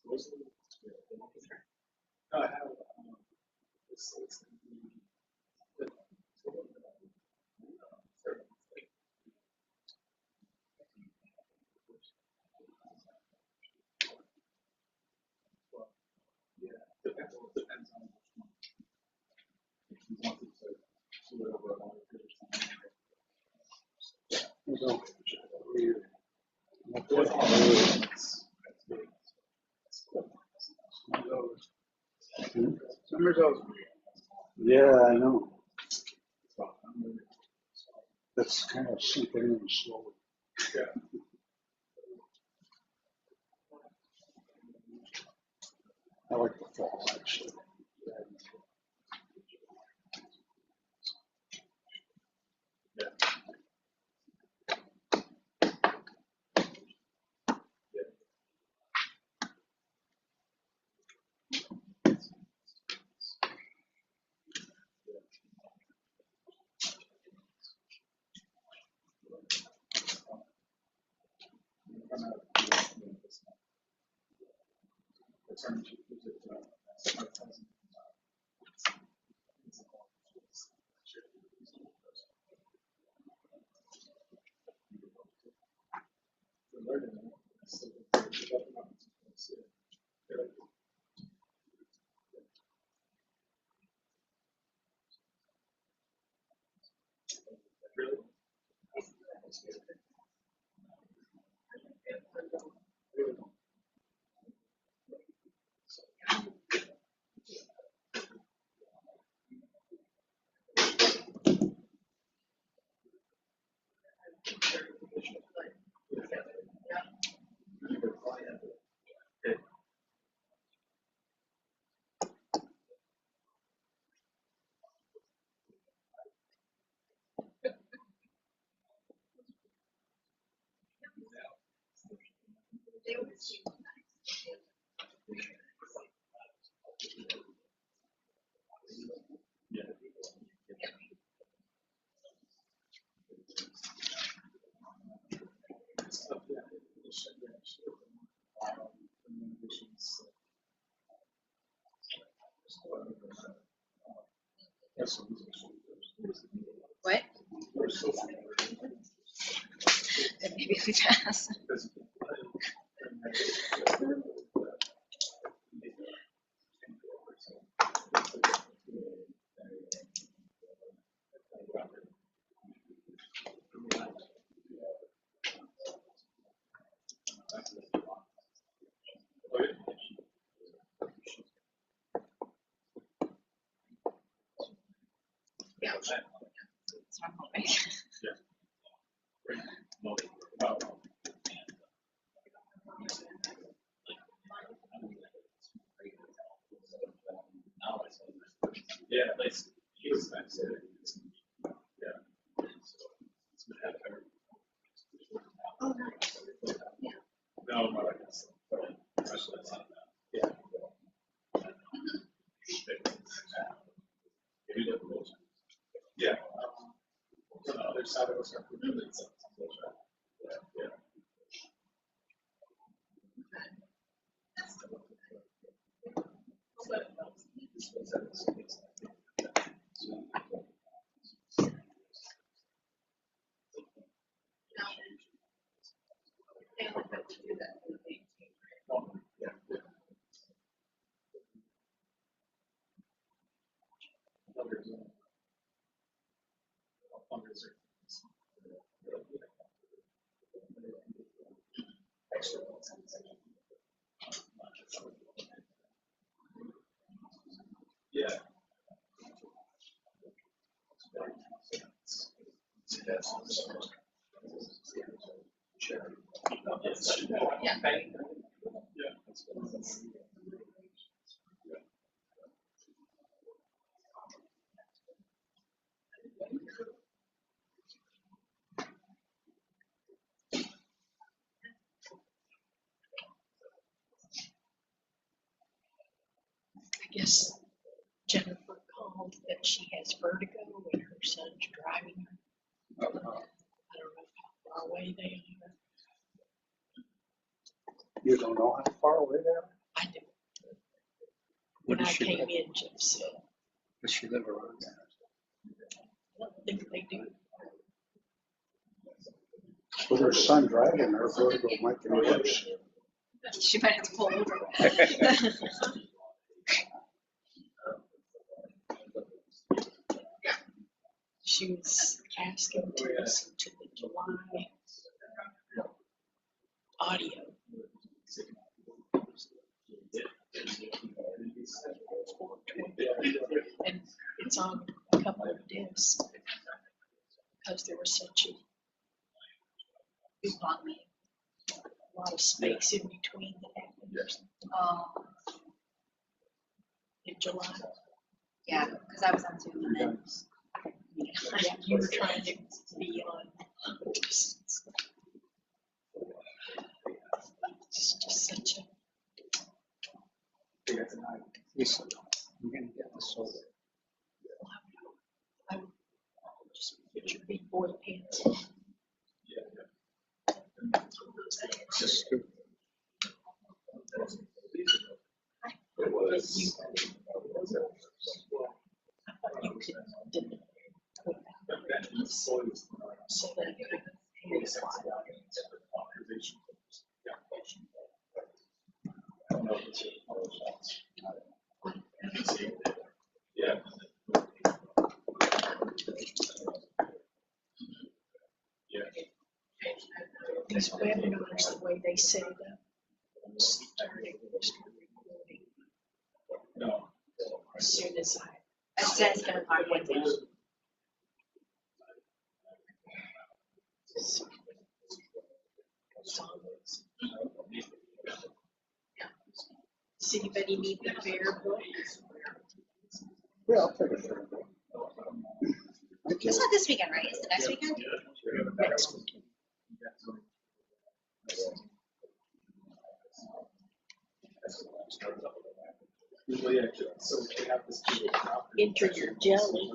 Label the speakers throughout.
Speaker 1: No, I have. Depends on which one. If you wanted to do it over a longer period of time. Some of those.
Speaker 2: Yeah, I know. That's kind of sinking in slowly.
Speaker 1: Yeah.
Speaker 2: I like the fall actually.
Speaker 3: What? Maybe we pass. Yeah. That's what I'm hoping.
Speaker 1: Yeah, at least he was nice. Yeah.
Speaker 3: Oh, nice. Yeah.
Speaker 1: No, but I guess. Yeah. Yeah. On the other side of us, yeah. Yeah.
Speaker 3: Yeah. I guess Jennifer called that she has vertigo and her son's driving her. I don't know how far away they are.
Speaker 2: You don't know how far away they are?
Speaker 3: when I
Speaker 4: does she
Speaker 3: came
Speaker 4: live?
Speaker 3: in, Jeff said,
Speaker 4: Does she live around there?
Speaker 3: I don't think they do.
Speaker 2: With her son driving, her vertigo might be worse.
Speaker 5: She might have to pull over.
Speaker 3: She was asking to listen to the July audio. And it's on a couple of discs because there was such a
Speaker 5: Big long meeting.
Speaker 3: lot of space in between that happened in July.
Speaker 5: Yeah, because I was on Zoom and then.
Speaker 3: Yeah, you were trying to be on. It's just such a,
Speaker 4: Listen, I'm gonna get the solar.
Speaker 3: I would just put your big boy pants on.
Speaker 4: Just scoop.
Speaker 3: But you, I thought you could delete it so that you could reslide. These webinars, the way they set it up, started recording as soon as
Speaker 5: It says gonna find one thing.
Speaker 3: Does anybody need the bear book?
Speaker 2: Yeah, I'll take it. Thank you.
Speaker 5: It's not this weekend, right? Is it next weekend?
Speaker 3: Next weekend. Enter your jelly.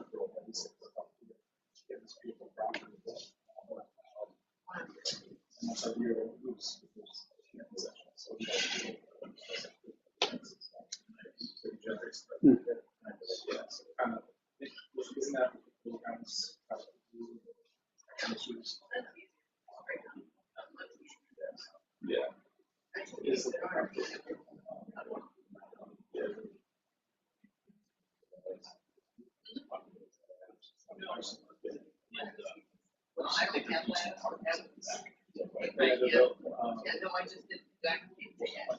Speaker 6: I think that last one, that was. Yeah, no, I just did exactly the same. Yeah.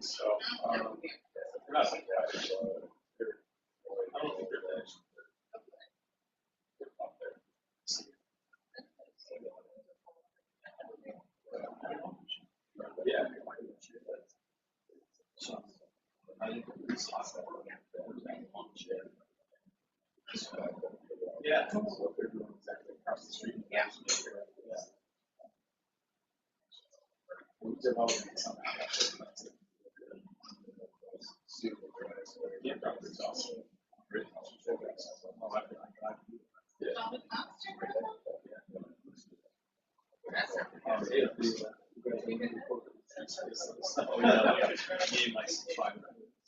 Speaker 1: So, yeah. Yeah. Across the street.
Speaker 6: Yeah.
Speaker 1: Developing something. Yeah, probably it's also.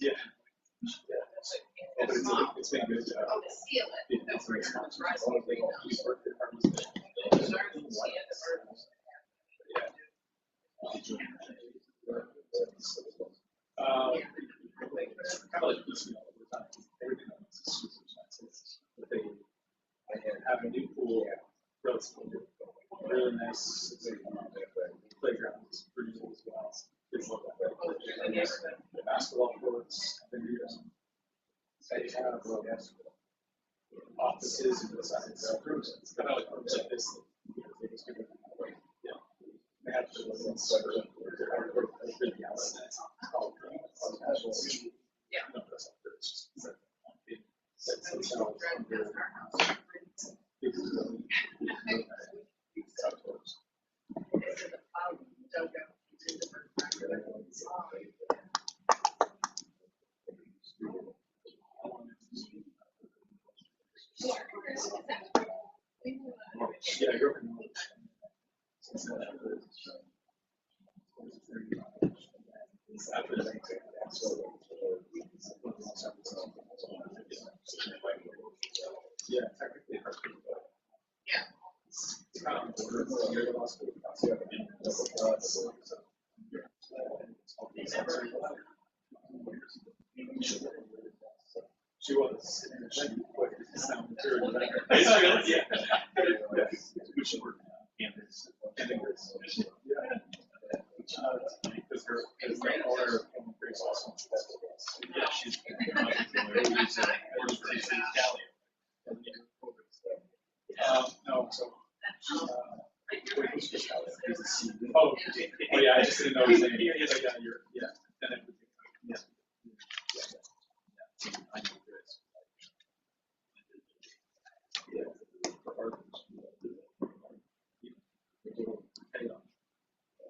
Speaker 1: Yeah. But it's been good.
Speaker 6: Oh, to seal it.
Speaker 1: It's very smart.
Speaker 6: Right.
Speaker 1: He's worked at Harvey's. Kind of like piecemeal over time. Everything else is super expensive. But they have a new pool, relatively really nice playground, pretty cool as well. Kids love that. The basketball courts, they have offices and besides rooms. It's kind of like rooms like this. They just give it away. Yeah. They have to listen to big outlets.
Speaker 6: Yeah.
Speaker 1: No, that's not good. It's just it sets themselves under big really yeah, you're Yeah, technically.
Speaker 6: Yeah.
Speaker 1: She was. Yeah. We should work campus. Because her owner is awesome. Yeah, she's. No, so. Oh, yeah, I just didn't know his name. Yeah, yeah. Then it would be- yeah.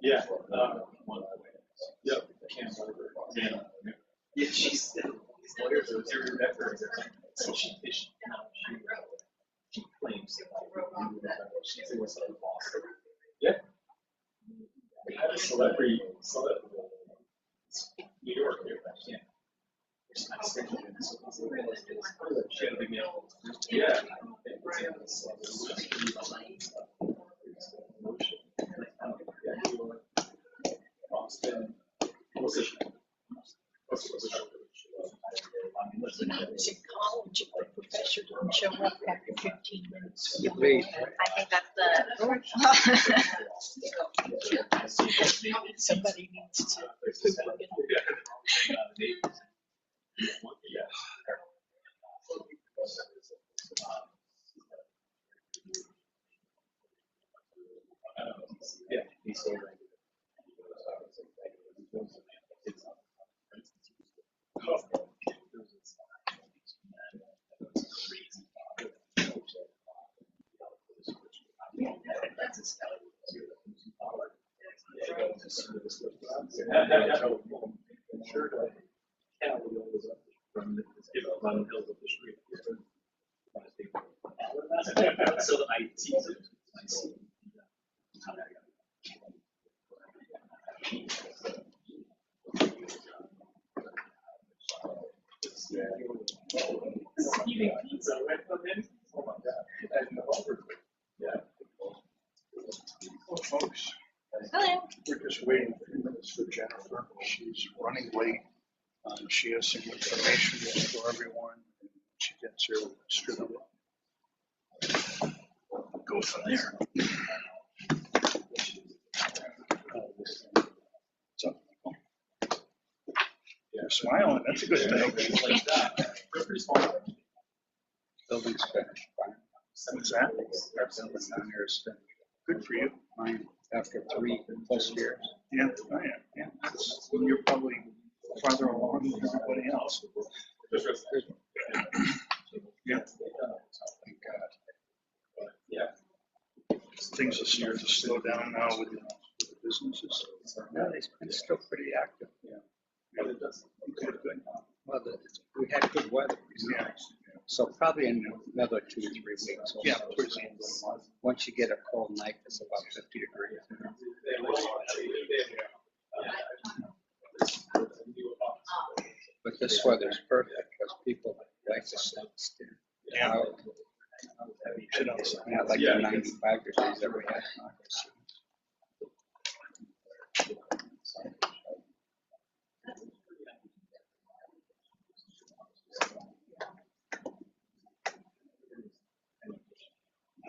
Speaker 1: Yeah. Yep. Yeah, she's. These lawyers are very veterans. So she claims. She's always so boss. Yeah. I had a celebrity. New York, yeah. She had a big nail. Yeah. Boston.
Speaker 3: When I was in college, if the professor didn't show up after 15 minutes.
Speaker 4: Debate.
Speaker 5: I think that's the.
Speaker 3: Somebody needs to poop again.
Speaker 1: Yeah. He's so right. Sure. From the hills of the street. So I tease it. I see. Eating pizza with them in. Oh my God. Yeah.
Speaker 2: Well, folks,
Speaker 5: Hello.
Speaker 2: we're just waiting a few minutes for Jennifer. She's running late. She has some information for everyone. She gets here, we'll distribute it. Go from there. What's up? You're smiling, that's a good thing.
Speaker 1: Pretty small.
Speaker 4: Building's finished.
Speaker 2: What's that?
Speaker 4: Our building down here is finished.
Speaker 2: Good for you.
Speaker 4: Mine, after 3+ years.
Speaker 2: Yeah, I am. Yeah, you're probably farther along than everybody else. Yeah. Thank God.
Speaker 1: Yeah.
Speaker 2: Things will start to slow down now with the businesses.
Speaker 4: No, it's still pretty active.
Speaker 2: Yeah. Good, good.
Speaker 4: Well, we had good weather.
Speaker 2: Yeah.
Speaker 4: So probably in another 2 to 3 weeks.
Speaker 2: Yeah, towards the end of the month.
Speaker 4: Once you get a cold night, it's about 50 degrees. But this weather's perfect because people like to sit still.
Speaker 2: Yeah.
Speaker 4: Out.
Speaker 2: Sit outside.
Speaker 4: Not like the 95 degrees that we had.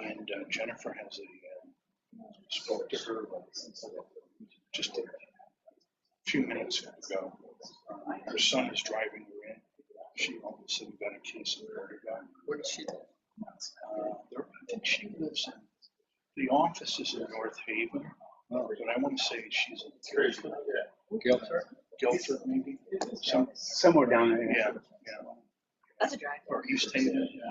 Speaker 2: And Jennifer has spoke to her just a few minutes ago. Her son is driving her in. She all of a sudden got a case of vertigo.
Speaker 4: What did she do?
Speaker 2: I think she lives in, the office is in North Haven, but I want to say she's in
Speaker 4: Guilford?
Speaker 2: Guilford maybe?
Speaker 4: Somewhere down there.
Speaker 2: Yeah, yeah.
Speaker 5: That's a drive.
Speaker 2: Or East Haven. Yeah,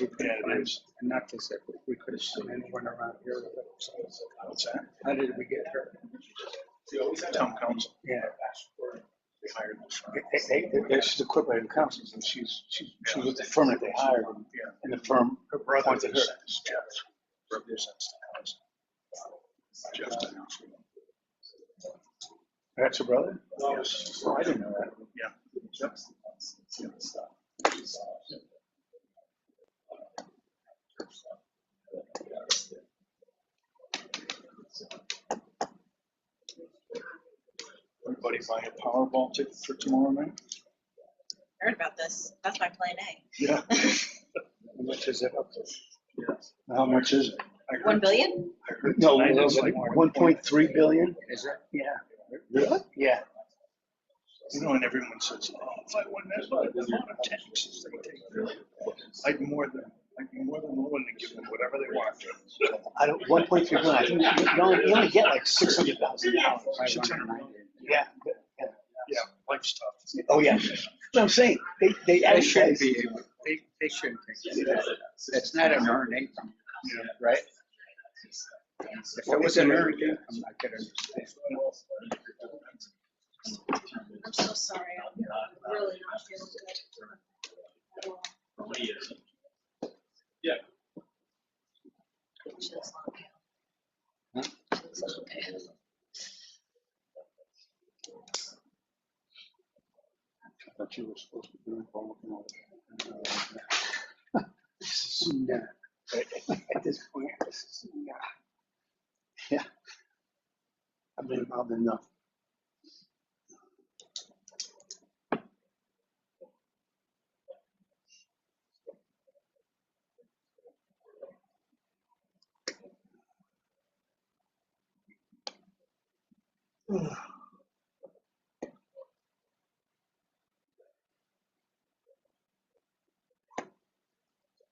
Speaker 2: it is.
Speaker 4: And not to say, we could have seen anyone around here with it. So,
Speaker 2: What's that?
Speaker 4: how did we get her?
Speaker 2: Town council.
Speaker 4: Yeah.
Speaker 2: They hired
Speaker 7: She's equipped by the council, and she's with the firm that they hired, and the firm
Speaker 2: her brother
Speaker 7: appointed her.
Speaker 2: is Jeff, represents the council. Jeff's the council.
Speaker 7: That's your brother?
Speaker 2: Yes.
Speaker 7: Oh, I didn't know that.
Speaker 2: Yeah. Everybody buy a Powerball ticket for tomorrow night?
Speaker 5: Heard about this. That's my plan A.
Speaker 2: Yeah.
Speaker 7: How much is it up to? How much is it?
Speaker 2: I heard-
Speaker 5: 1 billion?
Speaker 2: I heard
Speaker 7: No,
Speaker 2: tonight it's like
Speaker 7: 1.3 billion?
Speaker 4: Is it?
Speaker 7: Yeah. Really? Yeah.
Speaker 2: You know, and everyone says, oh, if I won that, what the amount of taxes they take. I'd be more than willing to give them whatever they want to.
Speaker 7: I don't, 1.3 billion, I think you only get like $600,000. Yeah.
Speaker 2: Yeah, life's tough.
Speaker 7: Oh, yeah. That's what I'm saying. They
Speaker 4: They shouldn't
Speaker 7: advertise.
Speaker 4: be able, they shouldn't take it. It's not an earned income, right? If it was an earned income, I could understand.
Speaker 3: I'm so sorry. I'm really not feeling good.
Speaker 1: Yeah.
Speaker 3: Just not
Speaker 4: Huh?
Speaker 3: bad. Just not bad.
Speaker 7: I thought you were supposed to be involved in all that. This is nah. At this point, this is nah. Yeah. I've been involved enough.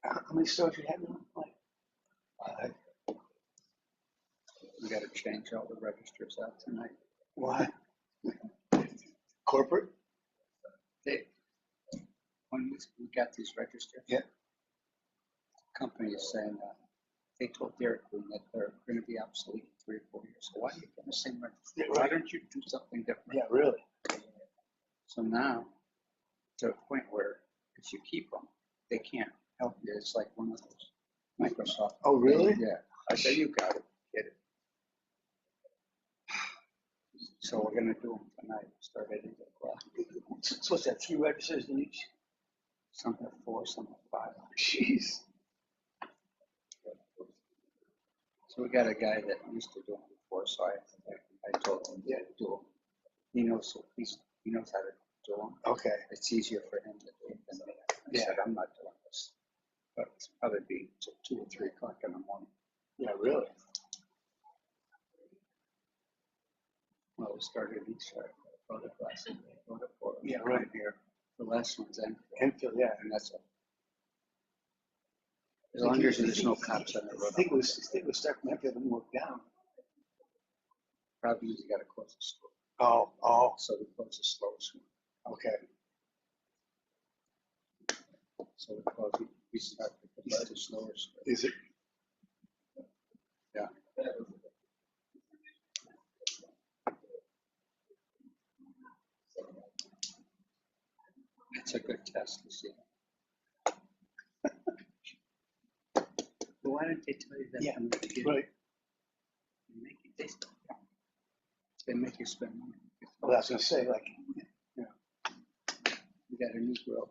Speaker 7: How many stores you have now? Like,
Speaker 4: We gotta change all the registers out tonight.
Speaker 7: why? Corporate?
Speaker 4: When we got these registered.
Speaker 7: Yeah.
Speaker 4: Company is saying, they told Derek Green that they're gonna be obsolete in 3 or 4 years. So why are you getting the same register?
Speaker 7: Yeah,
Speaker 4: Why
Speaker 7: right.
Speaker 4: don't you do something different?
Speaker 7: Yeah, really?
Speaker 4: So now, to a point where if you keep them, they can't help you. It's like one of those Microsoft.
Speaker 7: Oh, really?
Speaker 4: Yeah. I said, you got it, get it. So we're gonna do them tonight, start at 8 o'clock.
Speaker 7: So what's that, 3 registers in each?
Speaker 4: Some have 4, some have 5.
Speaker 7: Jeez.
Speaker 4: So we got a guy that used to do them before, so I told him, yeah, do them. He knows how to do them.
Speaker 7: Okay.
Speaker 4: It's easier for him to do it than me. I said, I'm not doing this. But it's probably be till 2 or 3 o'clock in the morning.
Speaker 7: Yeah, really?
Speaker 4: Well, we started each voted last night, voted for it.
Speaker 7: Yeah, right.
Speaker 4: Here. The last one's in,
Speaker 7: Enfield, yeah.
Speaker 4: and that's it. As long as there's no cops on the
Speaker 7: I
Speaker 4: road.
Speaker 7: think it was start from Enfield and work down.
Speaker 4: Probably you gotta close the store.
Speaker 7: Oh,
Speaker 4: So we close the slowest one.
Speaker 7: okay.
Speaker 4: So we start with the slowest.
Speaker 7: Is it?
Speaker 4: Yeah. It's a good test to see. But why don't they tell you that
Speaker 7: Yeah,
Speaker 4: from the beginning?
Speaker 7: right.
Speaker 4: They make you spend money.
Speaker 7: Well, I was gonna say, like,
Speaker 4: We got a new grill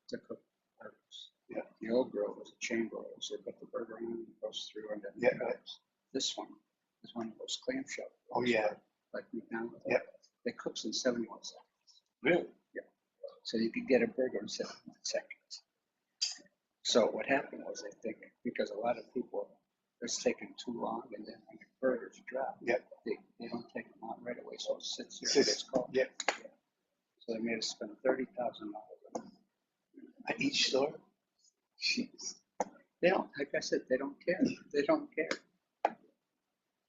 Speaker 4: to cook burgers.
Speaker 7: Yeah.
Speaker 4: The old grill was a chain grill, so they put the burger on and it goes through and then.
Speaker 7: Yeah,
Speaker 4: it
Speaker 7: right.
Speaker 4: goes. This one is one of those clamshell.
Speaker 7: Oh, yeah.
Speaker 4: Like McDonald's.
Speaker 7: Yeah.
Speaker 4: It cooks in 71 seconds.
Speaker 7: Really?
Speaker 4: So you could get a burger in 71 seconds. So what happened was, I think, because a lot of people, it's taking too long, and then when the burgers drop,
Speaker 7: Yeah.
Speaker 4: they don't take them out right away, so it sits there.
Speaker 7: Sits-
Speaker 4: and it's cold.
Speaker 7: Yeah.
Speaker 4: So they made us spend $30,000 on it.
Speaker 7: At each store? Jeez.
Speaker 4: They don't, like I said, they don't care. They don't care.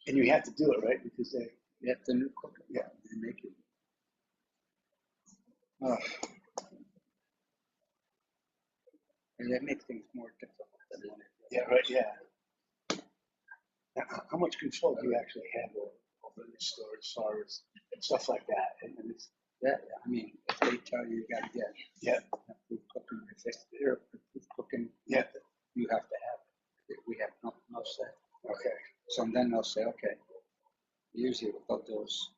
Speaker 7: And you have to do it, right? Because they,
Speaker 4: You have the new cooker.
Speaker 7: Yeah.
Speaker 4: They make it. Oh. And they make things more difficult than when it.
Speaker 7: yeah, right, yeah. Now, how much control do you actually have over the store as far as stuff like that? And it's,
Speaker 4: Yeah, I mean, if they tell you you gotta get.
Speaker 7: Yeah.
Speaker 4: Food cooking, if they're food cooking.
Speaker 7: Yeah.
Speaker 4: You have to have it. We have no say.
Speaker 7: okay.
Speaker 4: So then they'll say, okay, usually what they'll do is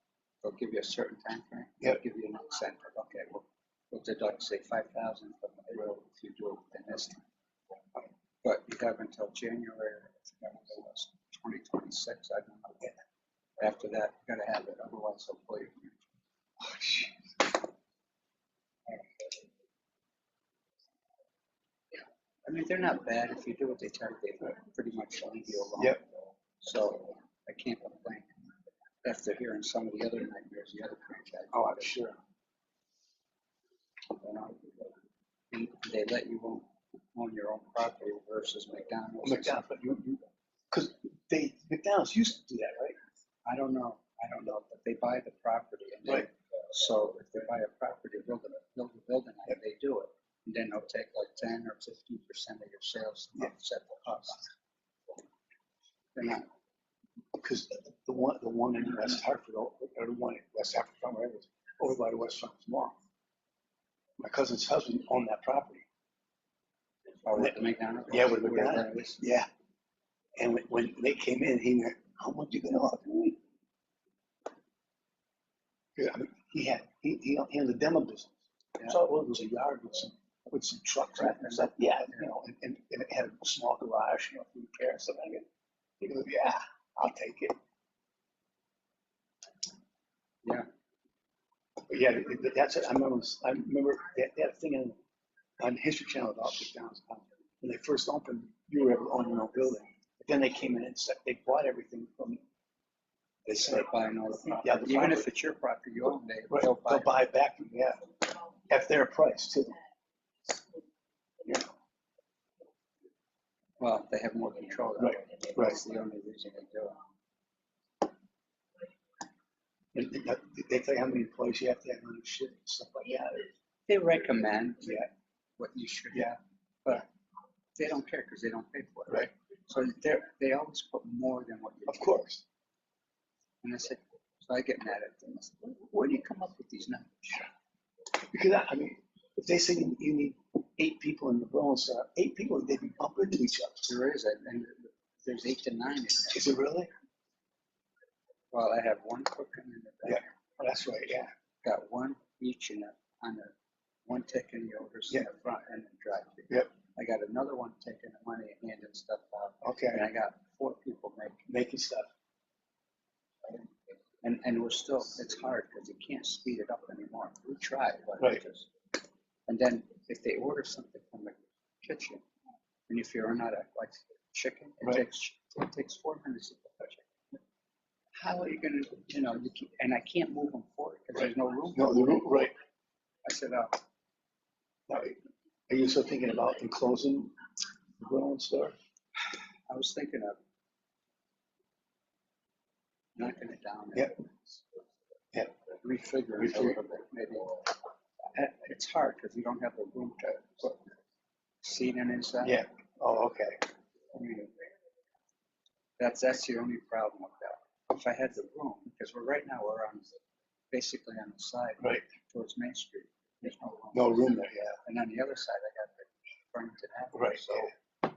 Speaker 4: they'll give you a certain time frame. They'll give you an incentive. Okay, we'll deduct, say, 5,000 from the road if you do it within this time. But you have until January, I think it was 2026, I don't know. After that, you gotta have it, otherwise they'll pull you.
Speaker 7: Oh, jeez.
Speaker 4: I mean, they're not bad. If you do what they tell you, they pretty much leave you alone.
Speaker 7: Yep.
Speaker 4: So I can't complain. After hearing some of the other nightmares, the other franchise.
Speaker 7: Oh, I'm sure.
Speaker 4: You know, and they let you own your own property versus McDonald's.
Speaker 7: McDonald's, but because McDonald's used to do that, right?
Speaker 4: I don't know, but they buy the property and
Speaker 7: Right.
Speaker 4: so if they buy a property, build a building, and they do it. And then they'll take like 10 or 15% of your sales and offset the cost. They're not,
Speaker 7: Because the one in West Hartford, or the one in West Hartford, wherever it was, over by the West Farms Mall. My cousin's husband owned that property.
Speaker 4: oh, with the McDonald's?
Speaker 7: Yeah, with
Speaker 4: Where
Speaker 7: McDonald's.
Speaker 4: that is?
Speaker 7: Yeah. And when they came in, he went, "How much you gonna offer me?" Yeah, I mean, he had the demo business.
Speaker 4: Yeah.
Speaker 7: So it was a yard with some trucks and stuff. Yeah, you know, and it had a small garage, you know, for repair and stuff like that. He goes, "Yeah, I'll take it."
Speaker 4: Yeah.
Speaker 7: But yeah, that's it. I remember they had a thing on History Channel about McDonald's. When they first opened, you were able to own your own building. But then they came in and said they bought everything from.
Speaker 4: They start buying all the property.
Speaker 7: Yeah, the
Speaker 4: Even
Speaker 7: property.
Speaker 4: if it's your property you own,
Speaker 7: Right,
Speaker 4: they'll
Speaker 7: they'll
Speaker 4: buy
Speaker 7: buy it back from you, yeah, at their price too. You know,
Speaker 4: Well, they have more control.
Speaker 7: Right, right.
Speaker 4: That's the only reason they do it.
Speaker 7: they tell you how many employees you have to have on your shift and stuff like that.
Speaker 4: They recommend
Speaker 7: Yeah,
Speaker 4: what you should
Speaker 7: Yeah.
Speaker 4: have, but they don't care because they don't pay for it.
Speaker 7: right,
Speaker 4: So they always put more than what you.
Speaker 7: of course.
Speaker 4: And I said, so I get mad at them. I said, where do you come up with these numbers?
Speaker 7: Because I mean, if they say you need 8 people in the Berlin Center, 8 people, they'd be bumping into each other.
Speaker 4: There is, and there's 8 to 9 in there.
Speaker 7: Is it really?
Speaker 4: Well, I have one cooking in the back.
Speaker 7: Oh, that's right, yeah.
Speaker 4: Got one each one taking the orders in the front and the drive-through.
Speaker 7: Yep.
Speaker 4: I got another one taking the money and handing stuff out.
Speaker 7: Okay.
Speaker 4: And I got 4 people
Speaker 7: Making stuff.
Speaker 4: and it's hard because you can't speed it up anymore. We try, but
Speaker 7: Right.
Speaker 4: and then if they order something from the kitchen, and if you're not like chicken,
Speaker 7: Right.
Speaker 4: it takes 4 minutes to cook the chicken. How are you gonna, and I can't move them forward because there's no room.
Speaker 7: No, the room, right.
Speaker 4: I said,
Speaker 7: Now, are you still thinking about enclosing the Berlin store?
Speaker 4: I was thinking of knocking it down.
Speaker 7: Yep. Yep.
Speaker 4: Refiguring it a little bit, maybe. It's hard because you don't have the room to put seating inside.
Speaker 7: Yeah. Oh, okay.
Speaker 4: I mean, that's the only problem with that. If I had the room, because right now we're basically on the side
Speaker 7: Right.
Speaker 4: towards Main Street. There's no room.
Speaker 7: No room there, yeah.
Speaker 4: And on the other side, I got the Farmington Avenue.
Speaker 7: Right,
Speaker 4: So
Speaker 7: yeah.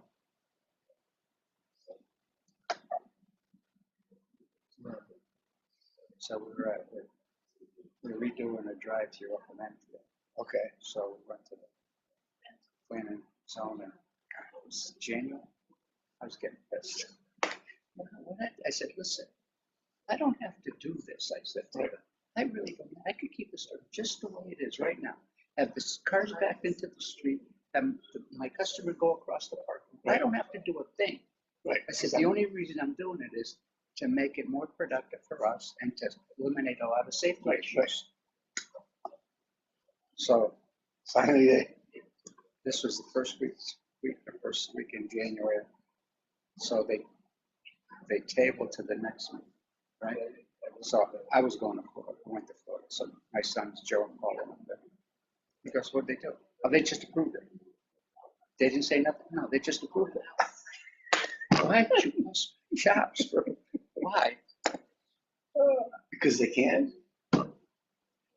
Speaker 4: So we're redoing a drive-through up in Enfield.
Speaker 7: Okay.
Speaker 4: So we went to the planning zone and God, it was January. I was getting pissed. I said, listen, I don't have to do this. I said, to them. I really don't. I could keep the store just the way it is right now. Have the cars backed into the street. Have my customer go across the park. I don't have to do a thing.
Speaker 7: Right.
Speaker 4: I said, the only reason I'm doing it is to make it more productive for us and to eliminate a lot of safety issues.
Speaker 7: Right.
Speaker 4: So
Speaker 7: Finally,
Speaker 4: this was the first week in January. So they tabled to the next one, right? So I was going to Florida. I went to Florida. So my sons, Joe and Paul, went there. Because what did they do? Oh, they just approved it. They didn't say nothing. No, they just approved it. Why did you bust chops? Why?
Speaker 7: because they can.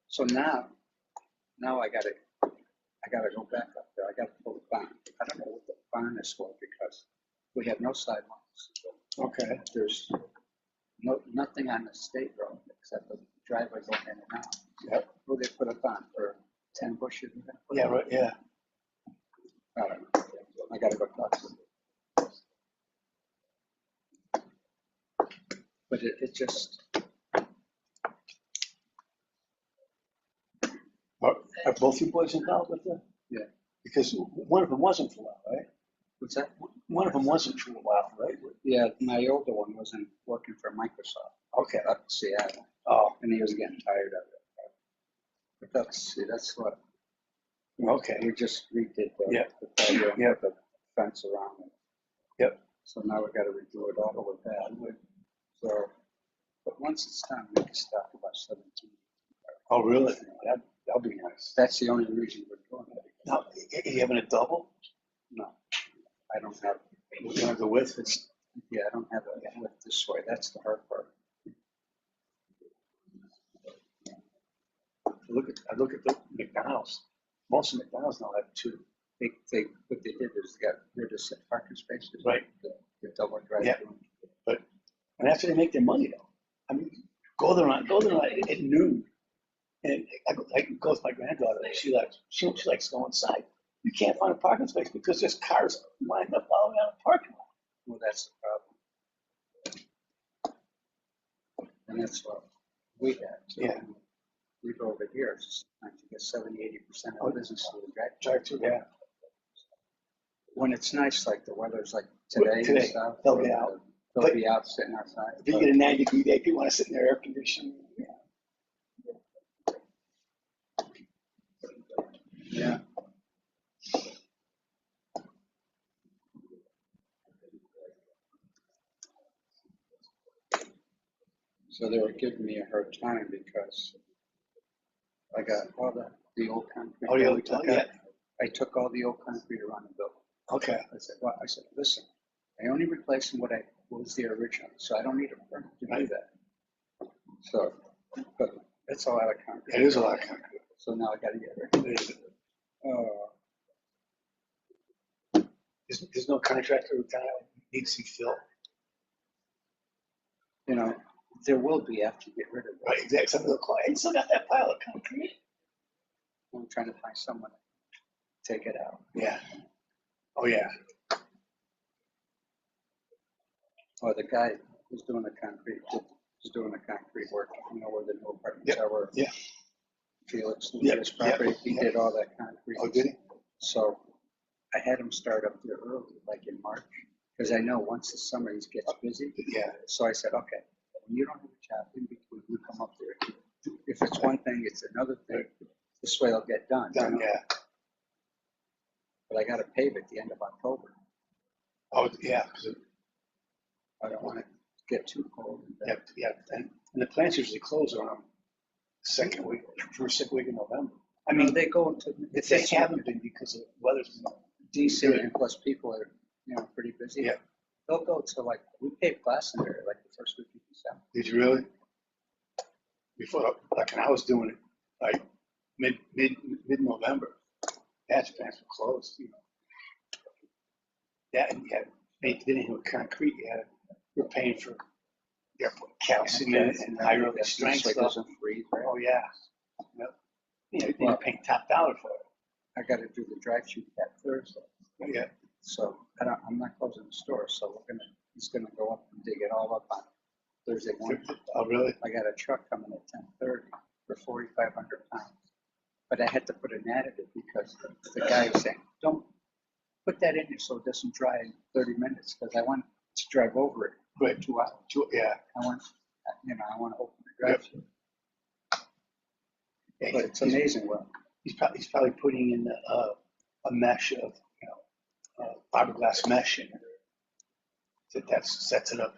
Speaker 4: So now I gotta go back up there. I gotta pull the bond. I don't know what the bond is for because we have no sidewalks.
Speaker 7: Okay.
Speaker 4: There's nothing on the state road except the driveway going in and out.
Speaker 2: Yep.
Speaker 4: Who they put it on for 10 bushes?
Speaker 2: Yeah, right, yeah.
Speaker 4: I don't know. I gotta go talk to them. But it just,
Speaker 2: Are both you boys involved with that?
Speaker 4: Yeah.
Speaker 2: Because one of them wasn't for a while, right?
Speaker 4: what's that?
Speaker 2: One of them wasn't for a while, right?
Speaker 4: Yeah, my older one wasn't working for Microsoft
Speaker 2: Okay.
Speaker 4: up in Seattle,
Speaker 2: Oh,
Speaker 4: and he was getting tired of it. But that's what,
Speaker 2: okay.
Speaker 4: we just redid the,
Speaker 2: Yeah.
Speaker 4: the patio and
Speaker 2: Yeah.
Speaker 4: put the fence around it.
Speaker 2: Yep.
Speaker 4: So now we gotta redo it all over that. So, but once it's done, we can start about 17.
Speaker 2: Oh, really? That'll be nice.
Speaker 4: That's the only reason we're doing it.
Speaker 2: Now, you having a double?
Speaker 4: No, I don't have,
Speaker 2: You don't have the width?
Speaker 4: it's, yeah, I don't have it with this way. That's the hard part.
Speaker 2: I look at the McDonald's. Most of McDonald's now have two.
Speaker 4: What they did is they got rid of some parking spaces.
Speaker 2: Right.
Speaker 4: The double drive.
Speaker 2: Yeah. And after they make their money though. I mean, go there at noon. And I go with my granddaughter. She likes going inside. You can't find a parking space because there's cars lined up all around the parking lot.
Speaker 4: Well, that's the problem. And that's what we had. So
Speaker 2: Yeah.
Speaker 4: we go over here, sometimes you get 70–80% of the business through the drive.
Speaker 2: Drive through, yeah.
Speaker 4: When it's nice, like the weather's like today and stuff.
Speaker 2: They'll be out.
Speaker 4: They'll be out sitting outside.
Speaker 2: If you get a 90-degree day, people want to sit in their air conditioning.
Speaker 4: Yeah. So they were giving me a hard time because I got all the old concrete.
Speaker 2: Oh, yeah,
Speaker 4: that we took
Speaker 2: yeah.
Speaker 4: out. I took all the old concrete around the building.
Speaker 2: Okay.
Speaker 4: I said, listen, I only replaced what was the original, so I don't need a permit to do that. So, but it's a lot of concrete.
Speaker 2: It is a lot of concrete.
Speaker 4: So now I gotta get rid of it.
Speaker 2: There's no contractor who kind of needs to fill.
Speaker 4: You know, there will be after you get rid of it.
Speaker 2: Right, exactly. Some of the clients, you still got that pile of concrete.
Speaker 4: I'm trying to find someone to take it out.
Speaker 2: Yeah. Oh, yeah.
Speaker 4: Or the guy who's doing the concrete, work, you know, where the new apartments are, where
Speaker 2: Yeah.
Speaker 4: Felix,
Speaker 2: Yep,
Speaker 4: his property,
Speaker 2: yep,
Speaker 4: he
Speaker 2: yep.
Speaker 4: did all that concrete.
Speaker 2: Oh, did he?
Speaker 4: So I had him start up there early, like in March, because I know once the summer he gets busy.
Speaker 2: Yeah.
Speaker 4: So I said, okay, when you don't have a job in between, you come up there. If it's one thing, it's another thing. This way it'll get done. you
Speaker 2: Done,
Speaker 4: know?
Speaker 2: yeah.
Speaker 4: But I gotta pave at the end of October.
Speaker 2: Oh, yeah. 'Cause
Speaker 4: I don't want it to get too cold.
Speaker 2: yeah. And the plants usually close around second week in November.
Speaker 4: I mean, they go into,
Speaker 2: If they haven't been because of weather's been
Speaker 4: DC, and plus people are, you know, pretty busy.
Speaker 2: Yeah.
Speaker 4: They'll go to like, we paved Glastonbury like the first week of December.
Speaker 2: Did you really? Before, like, when I was doing it, like mid-November, patch plants were closed, you know. Yeah, and you had, they didn't have concrete, you're paying for airport calcium and higher up strength
Speaker 4: It
Speaker 2: stuff.
Speaker 4: doesn't freeze, right?
Speaker 2: Oh, yeah. Yep. You know, you're paying top dollar for it.
Speaker 4: I gotta do the drive-through that Thursday.
Speaker 2: Yeah.
Speaker 4: So I'm not closing the store, so he's gonna go up and dig it all up on Thursday morning.
Speaker 2: Oh, really?
Speaker 4: I got a truck coming at 10:30 for 4,500 pounds. But I had to put an additive because the guy was saying, don't put that in here so it doesn't dry in 30 minutes, because I want to drive over it for
Speaker 2: Right.
Speaker 4: 2 hours.
Speaker 2: Yeah.
Speaker 4: I want to open the drive-through.
Speaker 2: Yeah,
Speaker 4: But it's amazing what.
Speaker 2: He's probably putting in a mesh of, you know, fiberglass mesh in it. That sets it up.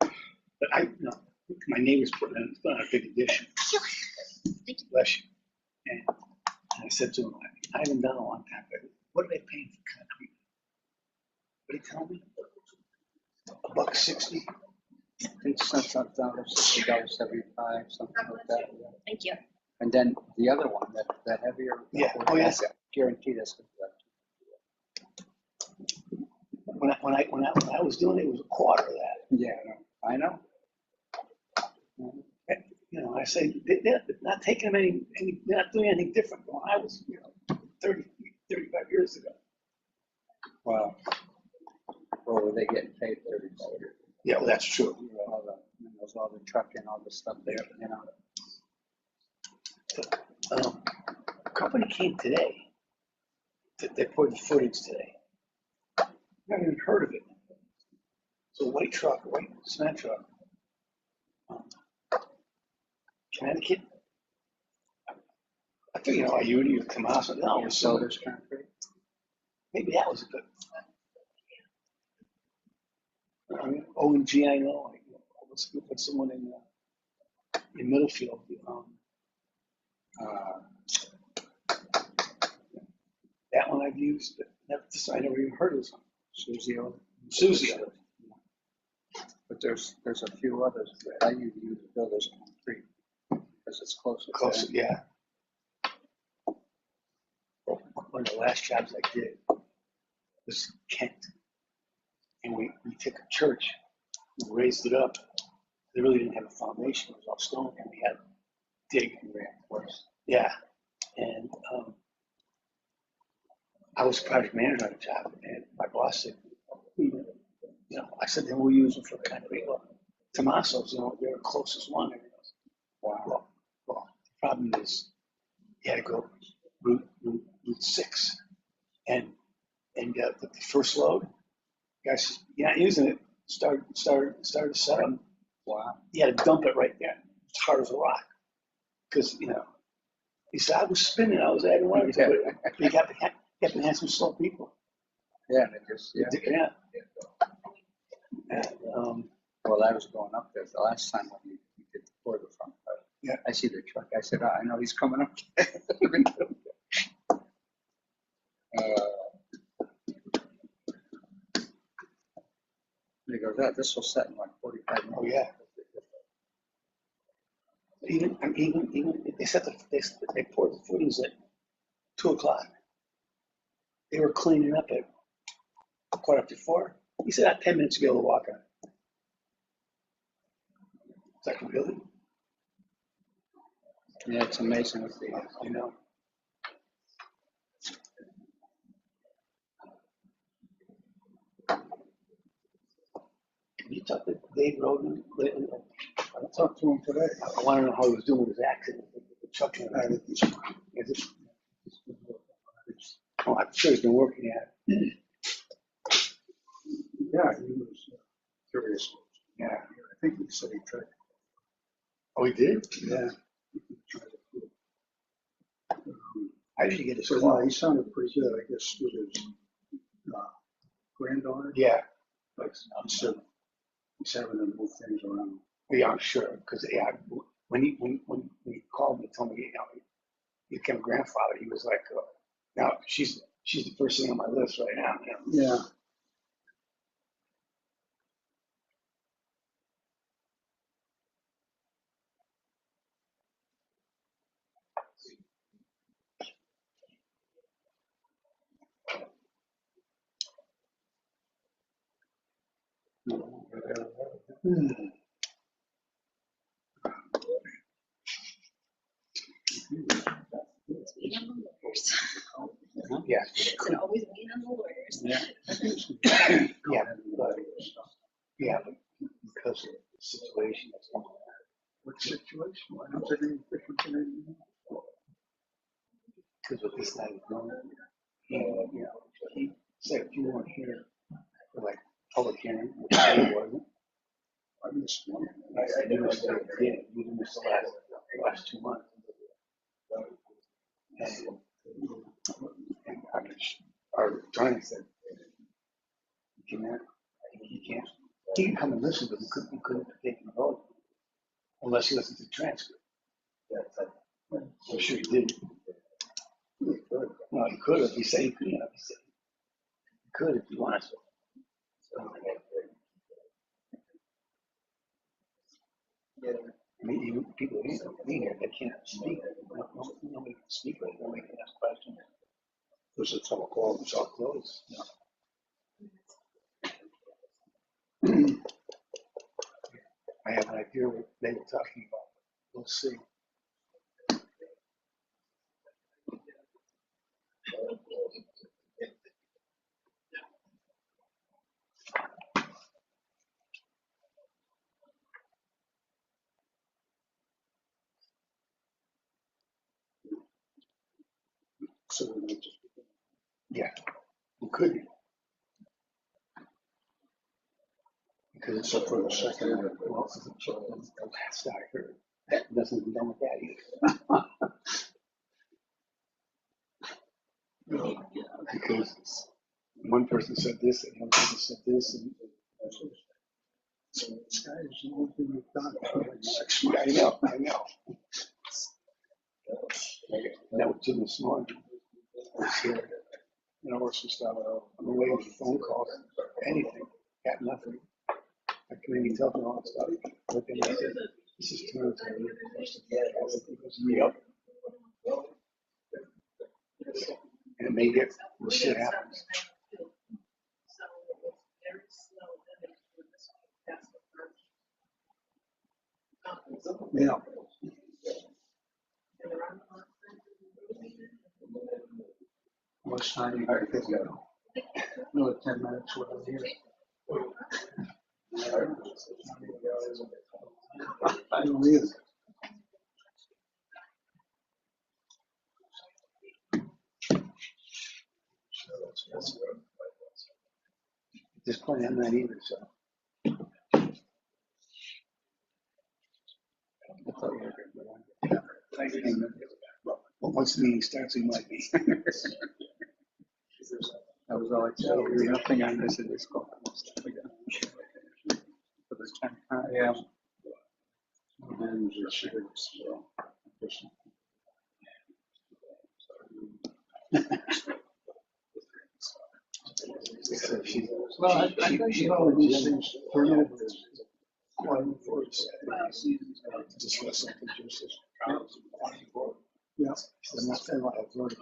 Speaker 2: But my neighbor's putting in a big addition. Bless you. And I said to him, I haven't done a long time, but what are they paying for concrete? What did he tell me? $1.60.
Speaker 4: I think something $60.75, something like that. Yeah.
Speaker 3: Thank you.
Speaker 4: And then the other one, that heavier.
Speaker 2: Yeah. Oh, yeah.
Speaker 4: Guaranteed that's going to be
Speaker 2: When I was doing it, it was a quarter of that.
Speaker 4: Yeah, I know.
Speaker 7: You know, I say, they're not taking them they're not doing anything different than when I was, 30, 35 years ago.
Speaker 4: Well, were they getting paid $30?
Speaker 7: Yeah, well, that's true.
Speaker 4: All the trucking, all the stuff there,
Speaker 7: Company came today. They poured the footings today. Never even heard of it. It's a white cement truck. Connecticut. I think, Iudi or Tommaso. No, it was
Speaker 4: Solders Concrete.
Speaker 7: maybe that was a good. I mean, OMG, I know. What's someone in Middlefield? That one I've used, but I never even heard of this one. Susie.
Speaker 4: But there's a few others that I use Builders Concrete because it's closer.
Speaker 7: Close, yeah. One of the last jobs I did was Kent. And we took a church, we raised it up. They really didn't have a foundation, it was all stone, and we had to dig. Yeah. And I was project manager on the job, and my boss said, I said, then we'll use them for concrete. Well, Tommaso's, they're the closest one. And he goes, wow. Well, the problem is, you had to go Route 6. And the first load, guy says, you're not using it. Started to set up.
Speaker 4: Wow.
Speaker 7: You had to dump it right there. It's hard as a rock. Because, he said, I was spinning, I was adding water to it. You got to have some slow people.
Speaker 4: Yeah, and it just,
Speaker 7: Yeah.
Speaker 4: well, I was going up there the last time when you did the pour the front part.
Speaker 7: Yeah.
Speaker 4: I see the truck. I said, I know he's coming up. He goes, this will set in like 45 minutes.
Speaker 7: Oh, yeah. Even they poured the footings at 2:00. They were cleaning up at 4:15. He said, I had 10 minutes to be able to walk on. It's like, really?
Speaker 4: Yeah, it's amazing what they do.
Speaker 7: You talked to Dave Rogan lately?
Speaker 2: I talked to him today.
Speaker 7: I want to know how he was doing with his accident. The truck. I'm sure he's been working at it.
Speaker 2: Yeah, he was curious.
Speaker 7: Yeah.
Speaker 2: I think he said he tried.
Speaker 7: Oh, he did?
Speaker 2: Yeah.
Speaker 7: How did you get his
Speaker 2: So
Speaker 7: car?
Speaker 2: no, he sounded pretty good, I guess, with his granddaughter.
Speaker 7: Yeah.
Speaker 2: Like, he's having to move things around.
Speaker 7: Yeah, I'm sure. Because when he called me, told me, he became a grandfather. He was like, now she's the first thing on my list right now.
Speaker 2: Yeah.
Speaker 3: It's being on the lawyers.
Speaker 7: Yeah.
Speaker 3: It's always being on the lawyers.
Speaker 7: Yeah. Yeah, but because of the situation that's going on.
Speaker 2: What situation? Why don't they do different than anything?
Speaker 7: Because of this guy is doing, he said if you weren't here for like public hearing, which I wasn't,
Speaker 2: I missed one.
Speaker 7: you missed the last 2 months. And our attorney said, he can't. He can come and listen, but he couldn't take the vote unless he listens to the transcript. I'm sure he did. No, he could have. He said he could. He said he could if he wants to. I mean, even people in here, they can't speak. Nobody can speak. Nobody can ask questions.
Speaker 2: Because it's all called,
Speaker 7: It's all closed. I have an idea what they were talking about. We'll see. So we might just, yeah, we could be. Because it's up for the second, well, the last I heard, that doesn't be done with that either. Because one person said this, and one person said this, and so this guy is the only thing we've done for like 6 months. I know. That was Jim this morning. I was here. And I was just out, I'm waiting for phone calls, anything, got nothing. I couldn't even tell them all that stuff. But then I said, this is too much. It was me up. And maybe we'll see what happens. Yeah. Much time you got to go? Another 10 minutes, we're here. I don't either. At this point, I'm not either, so. I thought we were good, but well, once the meeting starts, we might be. That was all I said. There was nothing I missed in this call. For the 10, yeah. And she well, I think all of these things turnover is quite important. Just for something just as yeah, I'm not saying what I've learned.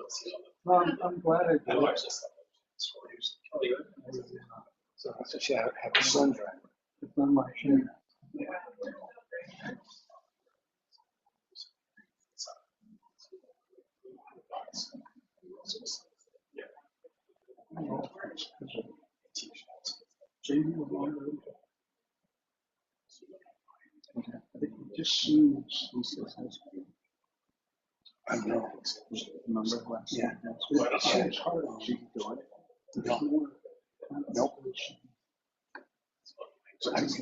Speaker 7: Well, I'm glad I did it. So I should have a sun driver. It's on my shin. Yeah. I think it just seems, he says, I know. Remember last? Yeah. It's hard on you doing it. No. Nope. So I was,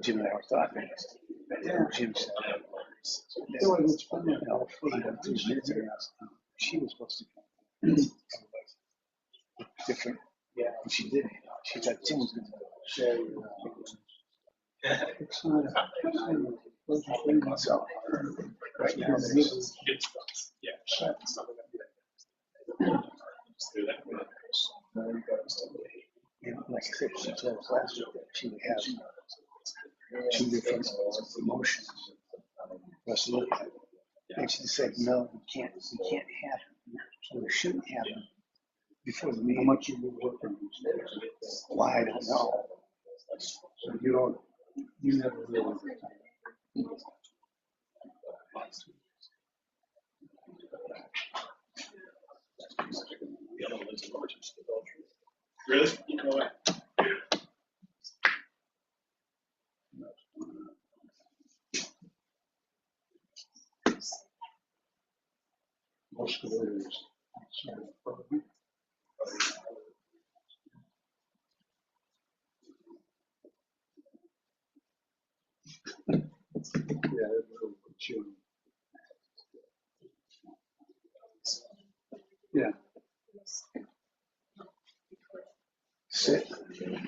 Speaker 7: Jim and I were talking. Yeah. Jim said, it's fun. She was supposed to come. Different. Yeah. And she did. She thought Jim was going to share. It's not a so, right now, there's like I said, she told us last week that she would have 2 different emotions. Let's look at it. And she said, no, we can't have them. So we shouldn't have them before the meeting. How much you been working? Why, I don't know. So you never really.
Speaker 1: Really? No way.
Speaker 7: Most of it is. Yeah, it's really chill. Yeah. Sit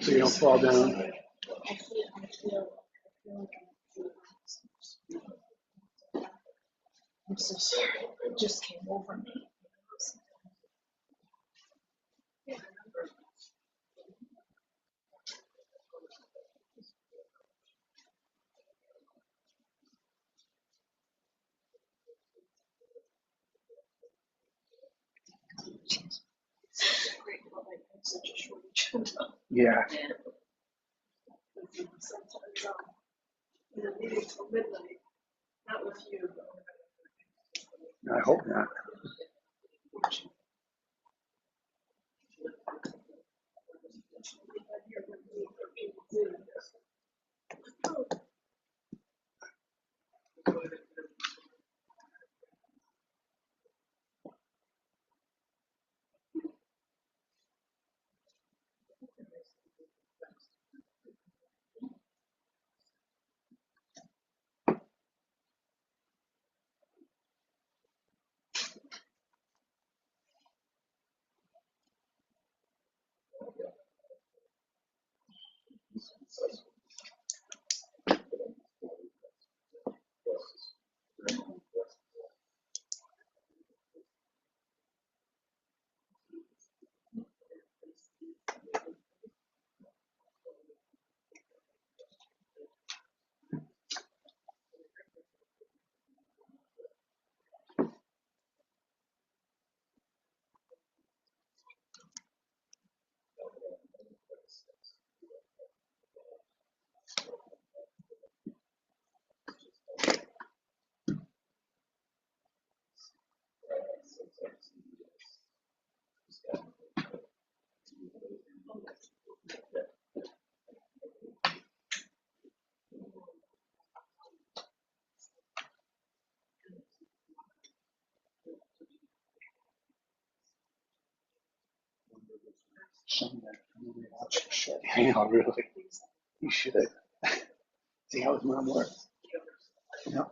Speaker 7: so you don't fall down.
Speaker 3: I'm so sorry. It just came over me.
Speaker 7: Yeah.
Speaker 6: in a meeting till midnight, not with you.
Speaker 7: I hope not. Sunday, really watch the show. I know, really. You should. See how his mom works. Yeah.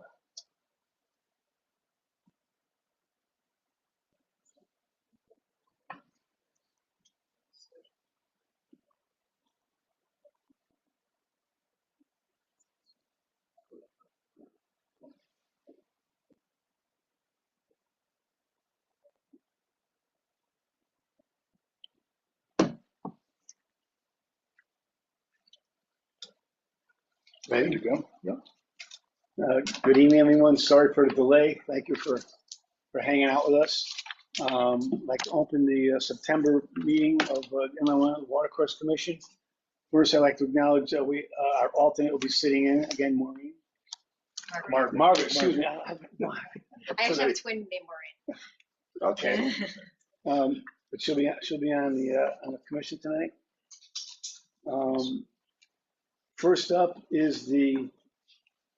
Speaker 7: Ready to go? Yep. Good evening, everyone. Sorry for the delay. Thank you for hanging out with us. I'd like to open the September meeting of Inland Watercourse Commission. First, I'd like to acknowledge that our alternate will be sitting in, again, Maureen. Margaret, excuse me.
Speaker 3: I actually have a twin named Maureen.
Speaker 7: Okay. But she'll be on the commission tonight. First up is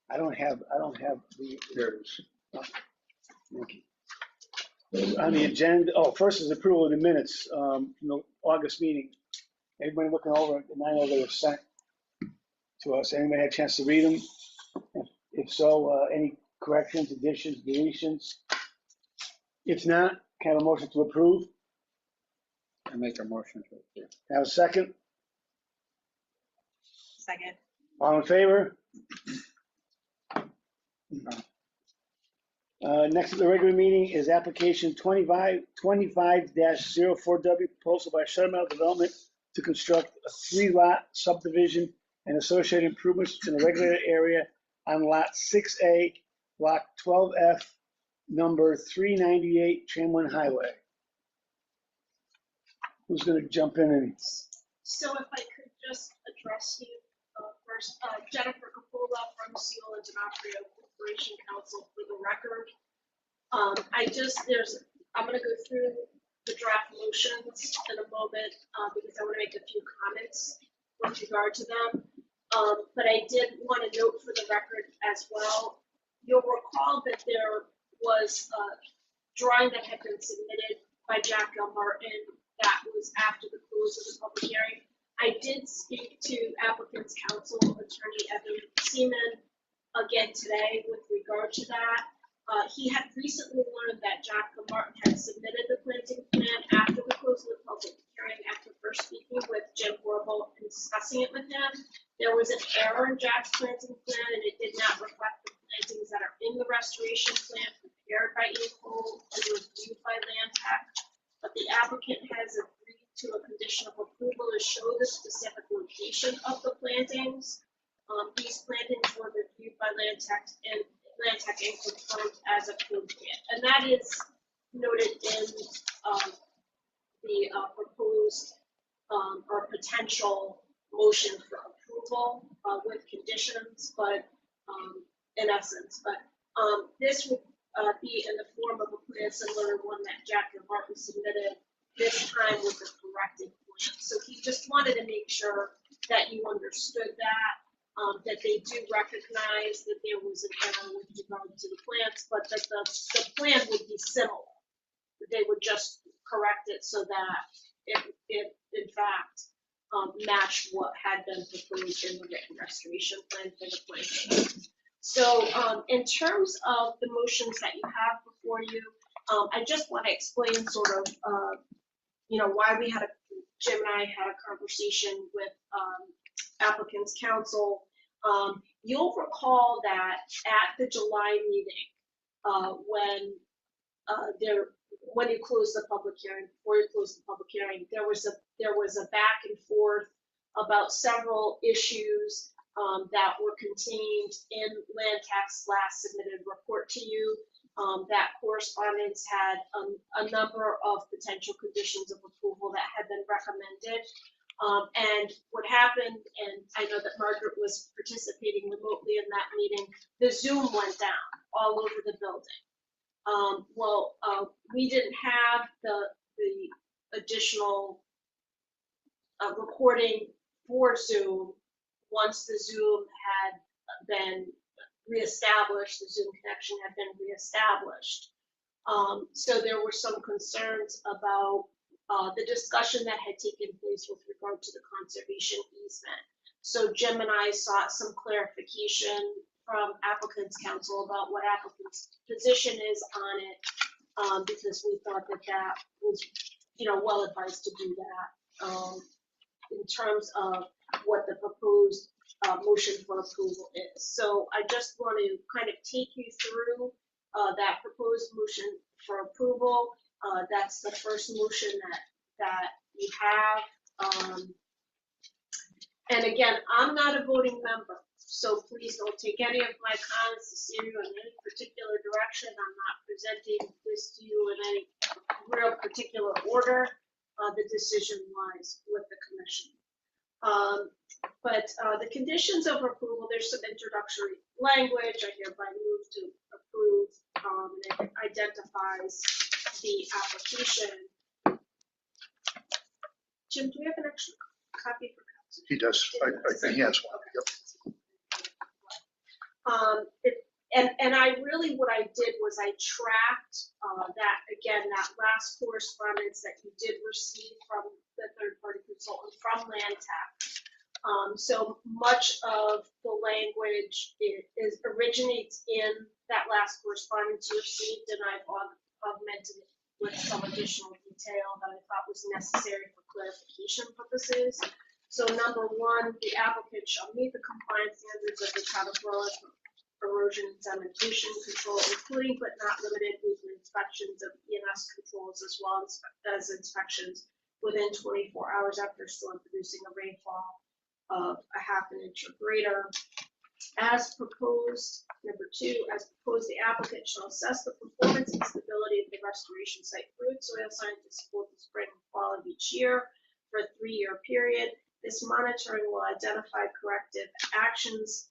Speaker 7: I don't have the. There it is. Thank you. On the agenda, first is approval of the minutes from the August meeting. Everybody looking over, and I know they were sent to us. Anybody had a chance to read them? If so, any corrections, additions, deletions? If not, can I have a motion to approve?
Speaker 4: I make a motion to approve.
Speaker 7: Have a second?
Speaker 5: Second.
Speaker 7: All in favor? Next at the regular meeting is application 25-04W, proposal by Shuttermail Development to construct a 3-lot subdivision and associated improvements in the regulated area on lot 6A, block 12F, number 398 Tramway Highway. Who's going to jump in and?
Speaker 8: So if I could just address you first, Jennifer Capola from Seal and D'Onofrio Corporation Counsel for the record. I'm gonna go through the draft motions in a moment because I want to make a few comments with regard to them. But I did want to note for the record as well, you'll recall that there was a drawing that had been submitted by Jack Gilmartin that was after the close of the public hearing. I did speak to applicant's counsel, attorney Evan Seaman, again today with regard to that. He had recently learned that Jack Gilmartin had submitted the planting plan after the close of the public hearing after first speaking with Jim Warble and discussing it with him. There was an error in Jack's planting plan and it did not reflect the plantings that are in the restoration plan prepared by Ian Cole and reviewed by Land Tech. But the applicant has agreed to a condition of approval to show the specific location of the plantings. These plantings were reviewed by Land Tech and confirmed as appropriate. And that is noted in the proposed or potential motion for approval with conditions. But in essence, but this would be in the form of a plan similar to one that Jack and Martin submitted, this time with the corrected plan. So he just wanted to make sure that you understood that they do recognize that there was an error with regard to the plans, but that the plan would be similar. They would just correct it so that it in fact matched what had been proposed in the written restoration plan for the plan. So in terms of the motions that you have before you, I just want to explain sort of, why we had Jim and I had a conversation with applicant's counsel. You'll recall that at the July meeting, when you closed the public hearing, before you closed the public hearing, there was a back and forth about several issues that were contained in Land Tax last submitted report to you. That correspondence had a number of potential conditions of approval that had been recommended. And what happened, and I know that Margaret was participating remotely in that meeting, the Zoom went down all over the building. We didn't have the additional recording for Zoom once the Zoom had been reestablished, the Zoom connection had been reestablished. So there were some concerns about the discussion that had taken place with regard to the conservation easement. So Jim and I sought some clarification from applicant's counsel about what applicant's position is on it, because we thought that was, well advised to do that in terms of what the proposed motion for approval is. So I just want to kind of take you through that proposed motion for approval. That's the first motion that you have. And again, I'm not a voting member, so please don't take any of my comments to steer you in any particular direction. I'm not presenting this to you in any real particular order. The decision lies with the commission. But the conditions of approval, there's some introductory language. I hereby move to approve, and it identifies the application. Jim, do we have an extra copy for council?
Speaker 2: He does. I think he has one. Yep.
Speaker 8: And I really, what I did was I tracked that last correspondence that you did receive from the third-party consultant from Land Tax. So much of the language originates in that last correspondence you received, and I've augmented it with some additional detail that I thought was necessary for clarification purposes. So number one, the applicant shall meet the compliance standards of the town of Berlin for erosion and sedimentation control, including but not limited to inspections of ENS controls as well as inspections within 24 hours after a storm producing a rainfall of a half an inch or greater. As proposed, number two, as proposed, the applicant shall assess the performance and stability of the restoration site through soil scientists both the spring and fall of each year for a 3-year period. This monitoring will identify corrective actions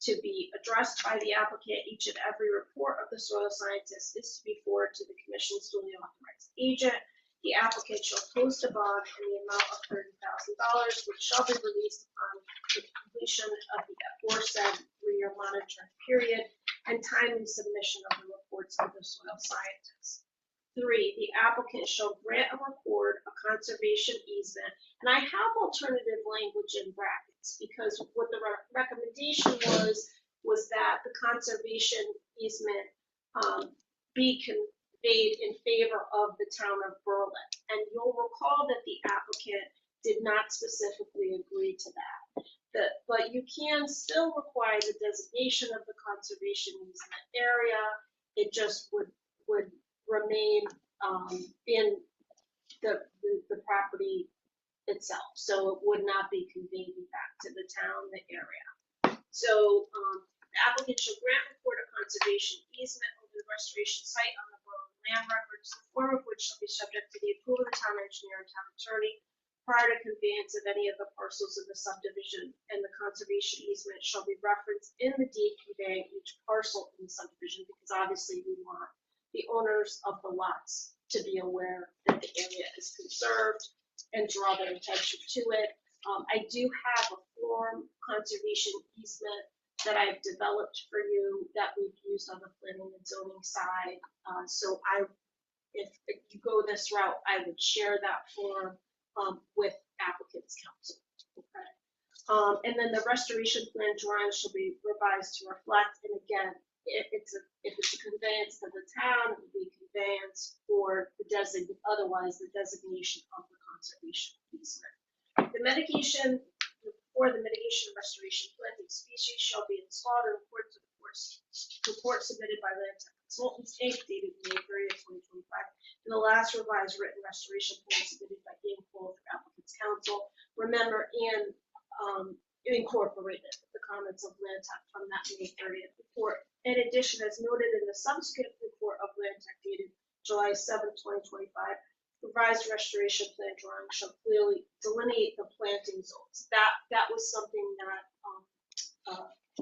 Speaker 8: to be addressed by the applicant. Each and every report of the soil scientist is to be forwarded to the commission's duly authorized agent. The applicant shall post a bond in the amount of $30,000, which shall be released upon the completion of the aforesaid 3-year monitoring period and timely submission of the reports of the soil scientist. 3, the applicant shall grant and record a conservation easement. And I have alternative language in brackets because what the recommendation was that the conservation easement be conveyed in favor of the town of Berlin. And you'll recall that the applicant did not specifically agree to that. But you can still require the designation of the conservation easement area. It just would remain in the property itself. So it would not be conveyed back to the town, the area. So the applicant shall grant and record a conservation easement over the restoration site on the Berlin land records, the form of which shall be subject to the approval of the town engineer and town attorney prior to conveyance of any of the parcels of the subdivision, and the conservation easement shall be referenced in the deed conveying each parcel in the subdivision, because obviously we want the owners of the lots to be aware that the area is conserved and draw their attention to it. I do have a form conservation easement that I've developed for you that we've used on the planning and zoning side. So if you go this route, I would share that form with applicant's counsel. Okay. And then the restoration plan drawing shall be revised to reflect, and again, if it's a conveyance to the town, it would be conveyance or otherwise the designation of the conservation easement. The mitigation, or the mitigation restoration planting species shall be installed in accordance with the report submitted by Land Tech Consultants Inc. dated May 30th, 2025, and the last revised written restoration plan submitted by Ian Cole for applicant's counsel. Remember, Ian incorporated the comments of Land Tech from that May 30th report. In addition, as noted in the subsequent report of Land Tech dated July 7th, 2025, revised restoration plan drawing shall clearly delineate the planting zones. That was something that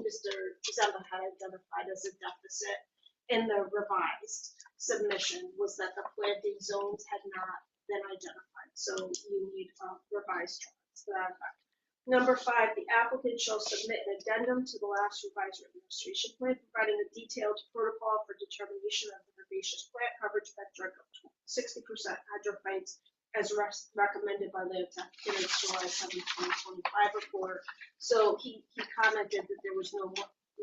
Speaker 8: Mr. Zemba had identified as a deficit in the revised submission, was that the planting zones had not been identified. So you need revised drawings to that effect. Number 5, the applicant shall submit an addendum to the last revised written restoration plan, providing a detailed protocol for determination of the herbaceous plant coverage metric of 60% hydrophytes as recommended by Land Tech in its July 7, 2025 report. So he commented that there was no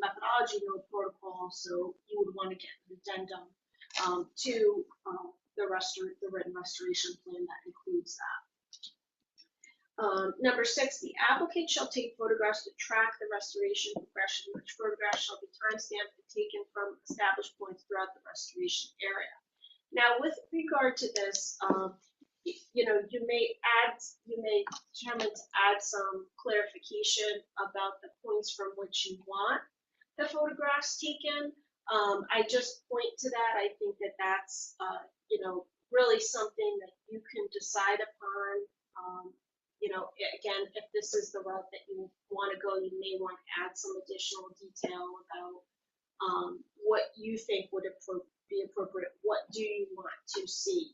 Speaker 8: methodology, no protocol, so you would want to get an addendum to the written restoration plan that includes that. Number 6, the applicant shall take photographs to track the restoration progression, which photographs shall be time-stamped and taken from established points throughout the restoration area. Now, with regard to this, you may determine to add some clarification about the points from which you want the photographs taken. I just point to that. I think that that's really something that you can decide upon. Again, if this is the route that you want to go, you may want to add some additional detail about what you think would be appropriate. What do you want to see?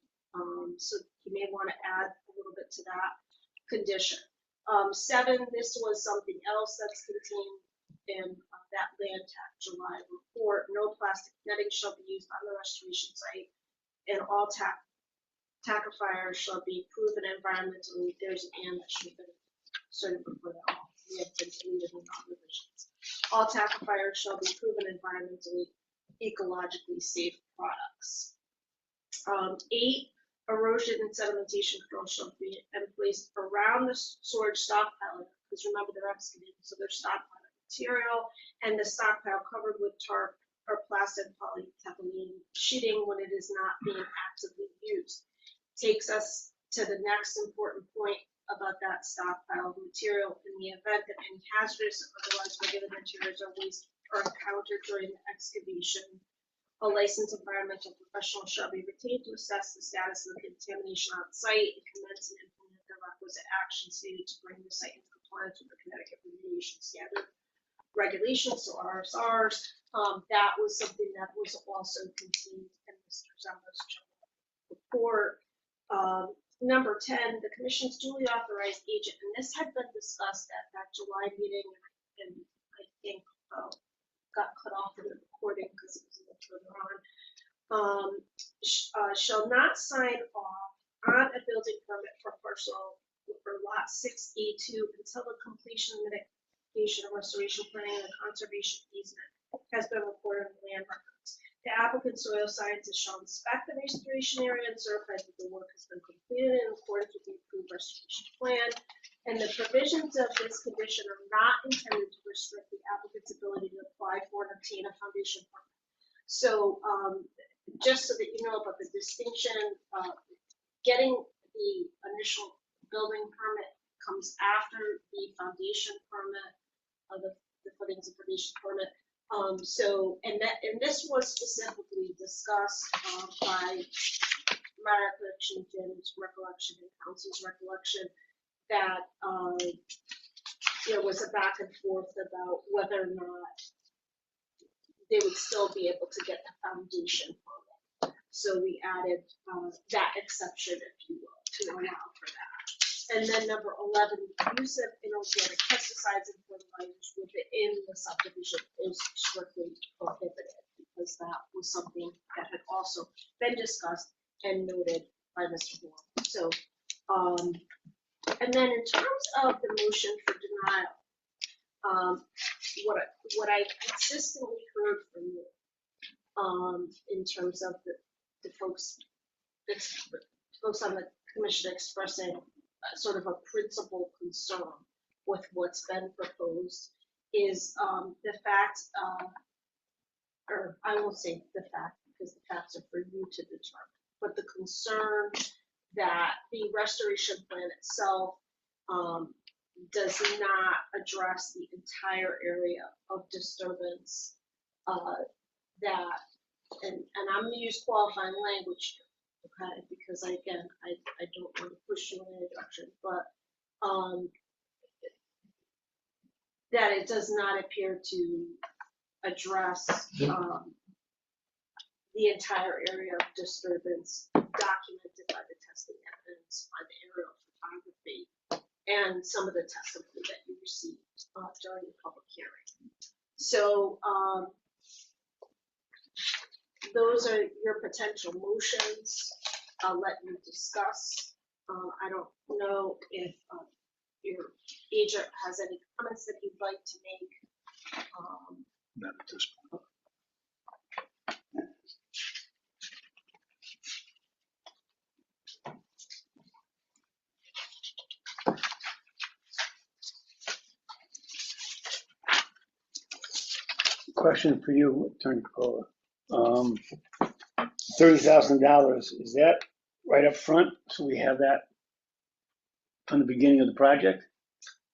Speaker 8: So you may want to add a little bit to that condition. 7, this was something else that's contained in that Land Tech July report. No plastic netting shall be used on the restoration site, and all tackifiers shall be proven environmentally. There's an and that should have been inserted before that. We have been deleted in all revisions. All tackifiers shall be proven environmentally, ecologically safe products. 8, erosion and sedimentation control shall be in place around the storage stockpile, because remember they're excavating, so they're stockpiling material, and the stockpile covered with tarp or plastic polyethylene sheeting when it is not being actively used. Takes us to the next important point about that stockpile of material. In the event that any hazardous or otherwise regulated materials or waste are encountered during the excavation, a licensed environmental professional shall be retained to assess the status of the contamination on site and commence and implement the requisite actions needed to bring the site into compliance with the Connecticut Remediation Standard regulations, so RSRs. That was something that was also contained in Mr. Zemba's report. Number 10, the commission's duly authorized agent, and this had been discussed at that July meeting, and I think got cut off in the recording because it was a little further on, shall not sign off on a building permit for lot 6A2 until the completion of mitigation and restoration planning and conservation easement has been recorded in the land records. The applicant soil scientist shall inspect the restoration area and certify that the work has been completed in accordance with the approved restoration plan. And the provisions of this condition are not intended to restrict the applicant's ability to apply for and obtain a foundation permit. So just so that you know about the distinction, getting the initial building permit comes after the foundation permit, the footings and foundation permit. And this was specifically discussed by my recollection, Jim's recollection, and council's recollection, that there was a back and forth about whether or not they would still be able to get the foundation permit. So we added that exception, if you will, to allow for that. And then number 11, use of inorganic pesticides and fertilizers within the subdivision is strictly prohibited, because that was something that had also been discussed and noted by Mr. Moore. So, and then in terms of the motion for denial, what I consistently heard from you, in terms of the folks on the commission expressing sort of a principal concern with what's been proposed, is the fact, or I won't say the fact, because the facts are for you to determine, but the concern that the restoration plan itself does not address the entire area of disturbance, that, and I'm gonna use qualifying language here, okay, because I don't want to push you in any direction, but that it does not appear to address the entire area of disturbance documented by the testing evidence, by the aerial photography, and some of the testimony that you received during the public hearing. So those are your potential motions. I'll let you discuss. I don't know if your agent has any comments that you'd like to make.
Speaker 2: Not at this point.
Speaker 7: Question for you, Attorney Capola. $30,000, is that right up front? So we have that from the beginning of the project?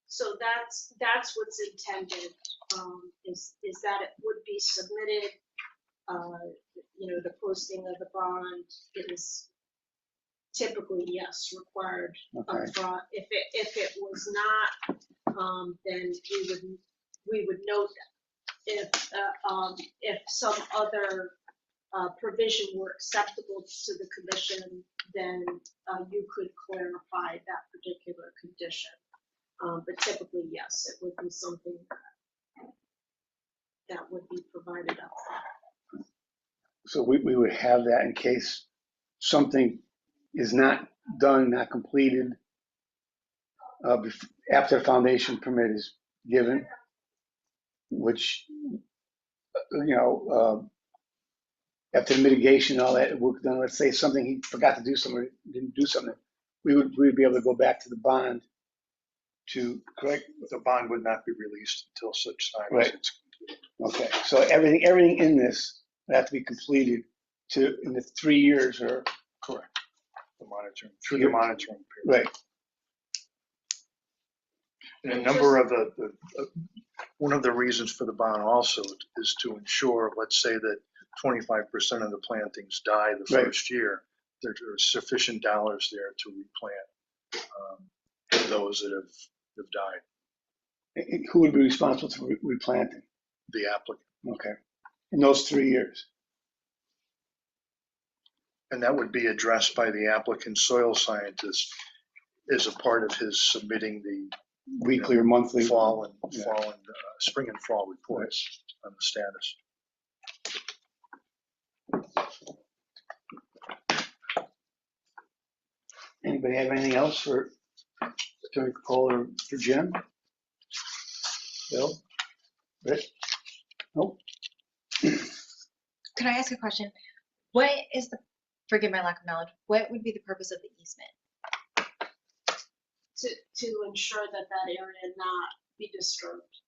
Speaker 8: So that's what's intended, is that it would be submitted, the posting of the bond is typically, yes, required
Speaker 7: Okay.
Speaker 8: upfront. If it was not, then we would note that. If some other provision were acceptable to the commission, then you could clarify that particular condition. But typically, yes, it would be something that would be provided up front.
Speaker 7: So we would have that in case something is not done, not completed, after the foundation permit is given, which, after the mitigation and all that work done, let's say something, he forgot to do something, or didn't do something, we'd be able to go back to the bond to correct.
Speaker 2: The bond would not be released until such time
Speaker 7: Right.
Speaker 2: as it's completed.
Speaker 7: Okay, so everything in this would have to be completed in the 3 years, or
Speaker 2: Correct. Through the monitoring period.
Speaker 7: right.
Speaker 2: And a number of one of the reasons for the bond also is to ensure, let's say that 25% of the plantings die the
Speaker 7: Right.
Speaker 2: first year, there's sufficient dollars there to replant those that have died,
Speaker 7: And who would be responsible for replanting?
Speaker 2: the applicant.
Speaker 7: Okay, in those 3 years.
Speaker 2: And that would be addressed by the applicant's soil scientist as a part of his submitting the
Speaker 7: Weekly or monthly?
Speaker 2: fall and
Speaker 7: Yeah.
Speaker 2: spring and fall reports on the status.
Speaker 7: Anybody have anything else for Attorney Capola or for Jim? Bill? Rick? Nope.
Speaker 9: Could I ask a question? What is forgive my lack of knowledge, what would be the purpose of the easement?
Speaker 8: To ensure that area not be disturbed.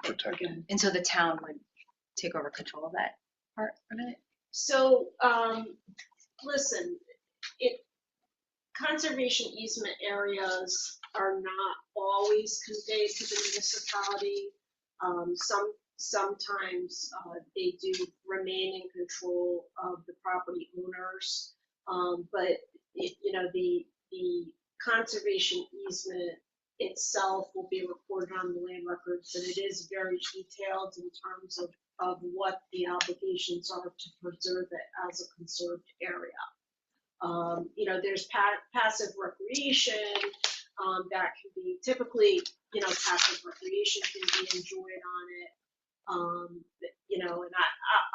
Speaker 2: Protected.
Speaker 8: Again.
Speaker 9: And so the town would take over control of that part of it?
Speaker 8: So, listen, conservation easement areas are not always conveyed to the municipality. Sometimes they do remain in control of the property owners, but the conservation easement itself will be recorded on the land records, and it is very detailed in terms of what the obligations are to preserve it as a conserved area. You know, there's passive recreation that can be typically, you know, passive recreation can be enjoyed on it. You know, and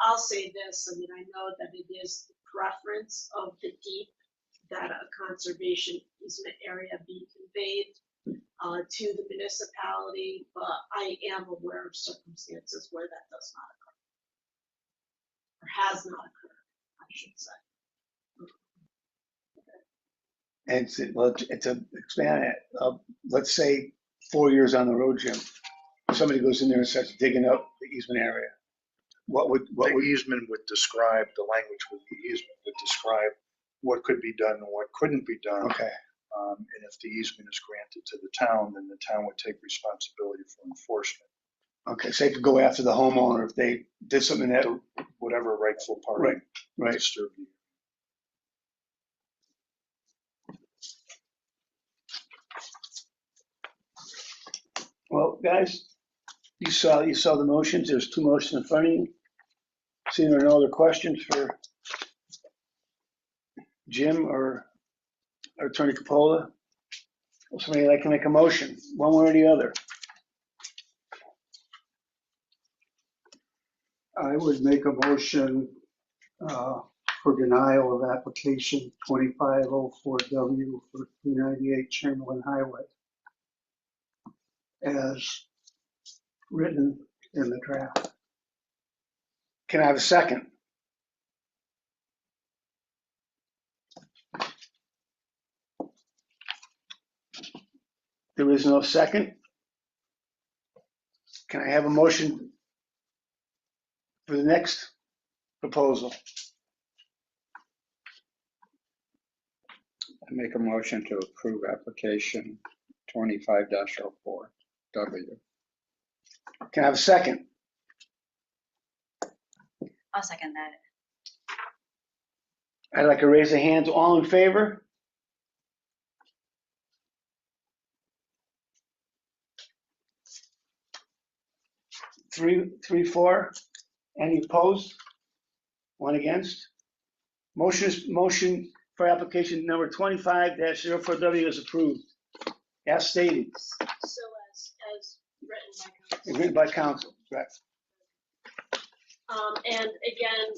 Speaker 8: I'll say this, I mean, I know that it is the preference of the deep that a conservation easement area be conveyed to the municipality, but I am aware of circumstances where that does not occur. Or has not occurred, I should say.
Speaker 7: And it's a expand it. Let's say 4 years on the road, Jim. Somebody goes in there and starts digging up the easement area. What would
Speaker 2: The easement would describe, the language with the easement would describe what could be done and what couldn't be done.
Speaker 7: okay?
Speaker 2: And if the easement is granted to the town, then the town would take responsibility for enforcement,
Speaker 7: Okay, so they could go after the homeowner if they did something that
Speaker 2: whatever rightful party
Speaker 7: right.
Speaker 2: disturbed you.
Speaker 7: Well, guys, you saw the motions. There's 2 motions in front of you. Seeing there are no other questions for Jim or Attorney Capola, somebody like to make a motion, one way or the other.
Speaker 10: I would make a motion for denial of application 2504W for 298 Chamberlain Highway as written in the draft.
Speaker 7: Can I have a second? There is no second. Can I have a motion for the next proposal?
Speaker 4: I make a motion to approve application 25-04W.
Speaker 7: Can I have a second?
Speaker 5: I'll second that.
Speaker 7: I'd like to raise a hand. All in favor? Three, 4. Any opposed? 1 against? Motion for application number 25-04W is approved. As stated,
Speaker 8: So as written by council.
Speaker 7: written by council, correct.
Speaker 8: And again,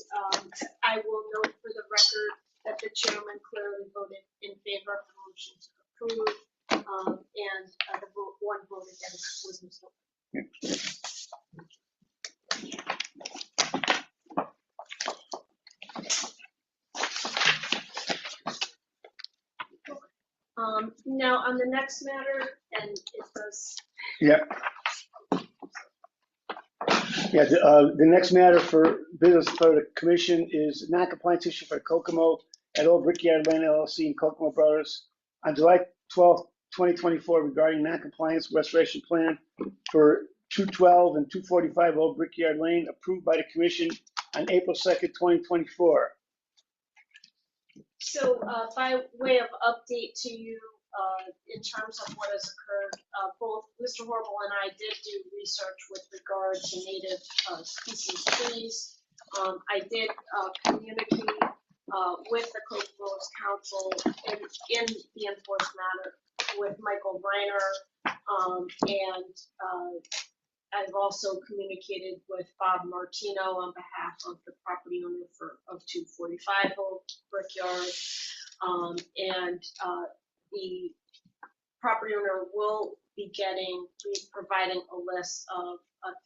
Speaker 8: I will note for the record that the chairman clearly voted in favor of the motion to approve, and the vote, 1 vote against was Mr. Now on the next matter, and it does.
Speaker 7: Yeah. Yeah, the next matter for business for the commission is non-compliance issue for Kokomo at Old Brickyard Lane LLC and Kokomo Brothers on July 12th, 2024 regarding non-compliance restoration plan for 212 and 245 Old Brickyard Lane approved by the commission on April 2nd, 2024.
Speaker 8: So by way of update to you, in terms of what has occurred, both Mr. Horrible and I did do research with regard to native species trees. I did communicate with the Coast Growers Council in the enforced matter with Michael Reiner, and I've also communicated with Bob Martino on behalf of the property owner of 245 Old Brickyard, and the property owner will be providing a list of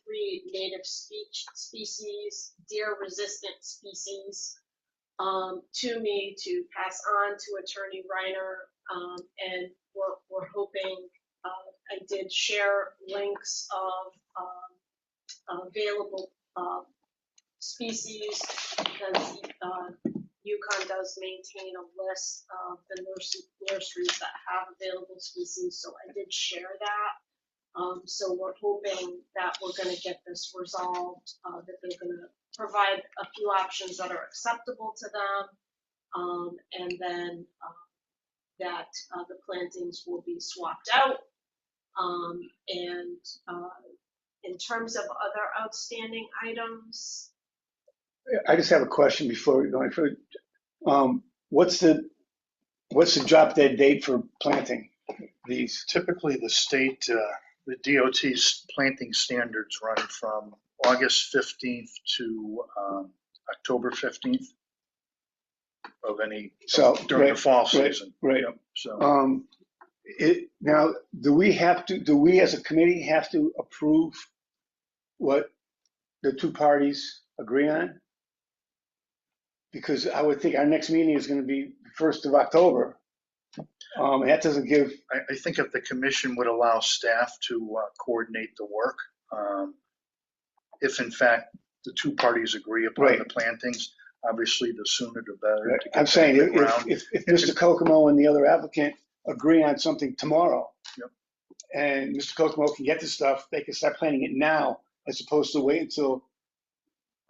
Speaker 8: 3 native species, deer-resistant species, to me to pass on to Attorney Reiner, and we're hoping. I did share links of available species because Yukon does maintain a list of the nurseries that have available species, so I did share that. So we're hoping that we're going to get this resolved, that they're going to provide a few options that are acceptable to them, and then that the plantings will be swapped out. And in terms of other outstanding items,
Speaker 7: I just have a question before we go any further. What's the drop dead date for planting these?
Speaker 2: Typically, the state, the DOT's planting standards run from August 15th to October 15th of any, during the fall season.
Speaker 7: Right.
Speaker 2: Yep, so.
Speaker 7: Now, do we as a committee have to approve what the two parties agree on? Because I would think our next meeting is gonna be 1st of October. And that doesn't give,
Speaker 2: I think if the commission would allow staff to coordinate the work, if in fact the two parties agree upon the
Speaker 7: Right.
Speaker 2: plantings, obviously the sooner the better.
Speaker 7: right,
Speaker 2: to get
Speaker 7: I'm saying,
Speaker 2: that in the ground.
Speaker 7: if Mr. Kokomo and the other applicant agree on something tomorrow,
Speaker 2: Yep.
Speaker 7: and Mr. Kokomo can get the stuff, they can start planting it now, as opposed to wait until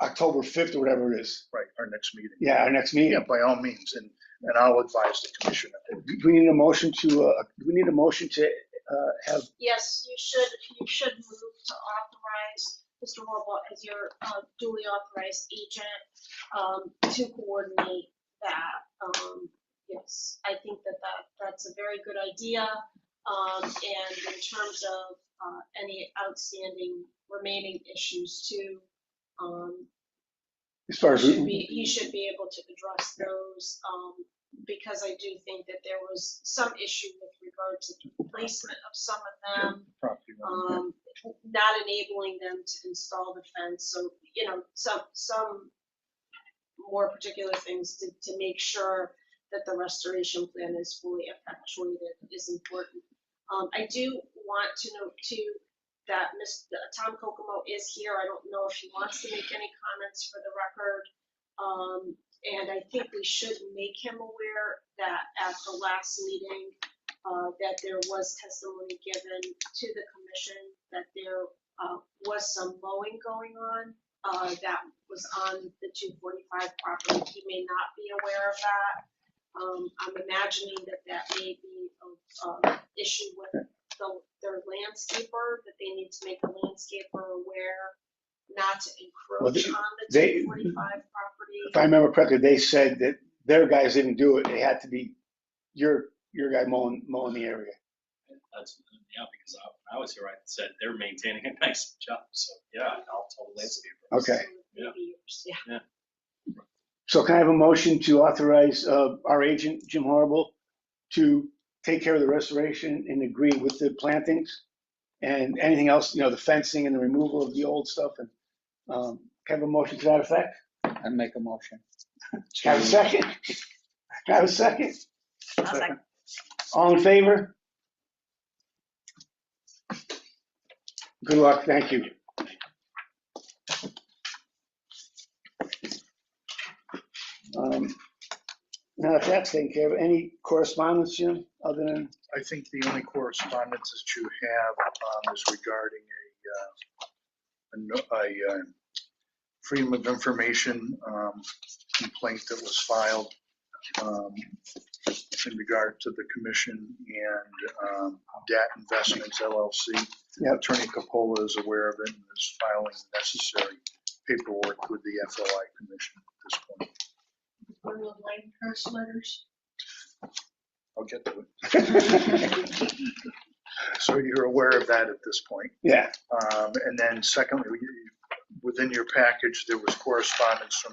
Speaker 7: October 5th or whatever it is.
Speaker 2: Right, our next meeting.
Speaker 7: Yeah, our next meeting.
Speaker 2: Yeah, by all means, and I'll advise the commission.
Speaker 7: Do we need a motion to, have,
Speaker 8: yes, you should move to authorize Mr. Horrible as your duly authorized agent to coordinate that. Yes, I think that's a very good idea. And in terms of any outstanding remaining issues too,
Speaker 7: as far as,
Speaker 8: he should be able to address those, because I do think that there was some issue with regard to the placement of some of them,
Speaker 2: Property owner.
Speaker 8: not enabling them to install the fence. So, some more particular things to make sure that the restoration plan is fully effectuated is important. I do want to note too that Tom Kokomo is here. I don't know if he wants to make any comments for the record. And I think we should make him aware that at the last meeting, that there was testimony given to the commission that there was some mowing going on that was on the 245 property. He may not be aware of that. I'm imagining that may be an issue with their landscaper, that they need to make the landscaper aware not to encroach on the 245 property.
Speaker 7: if I remember correctly, they said that their guys didn't do it. It had to be your guy mowing the area.
Speaker 1: That's, yeah, because when I was here, I said they're maintaining a nice job, so yeah, I'll tell the landscaper.
Speaker 7: Okay.
Speaker 1: Yeah.
Speaker 8: Maybe yours, yeah.
Speaker 7: So can I have a motion to authorize our agent, Jim Horrible, to take care of the restoration and agree with the plantings and anything else, the fencing and the removal of the old stuff? And can I have a motion to that effect?
Speaker 4: I make a motion.
Speaker 7: Can I have a second? Can I have a second?
Speaker 5: I'll second.
Speaker 7: All in favor? Good luck, thank you. Now, if that's taken care of, any correspondence, Jim, other than,
Speaker 2: I think the only correspondence that you have is regarding a freedom of information complaint that was filed in regard to the commission and DAT Investments LLC.
Speaker 7: Yep.
Speaker 2: Attorney Capola is aware of it and is filing necessary paperwork with the FOI commission at this point.
Speaker 3: One of the line press letters.
Speaker 2: I'll get to it. So you're aware of that at this point.
Speaker 7: yeah,
Speaker 2: And then secondly, within your package, there was correspondence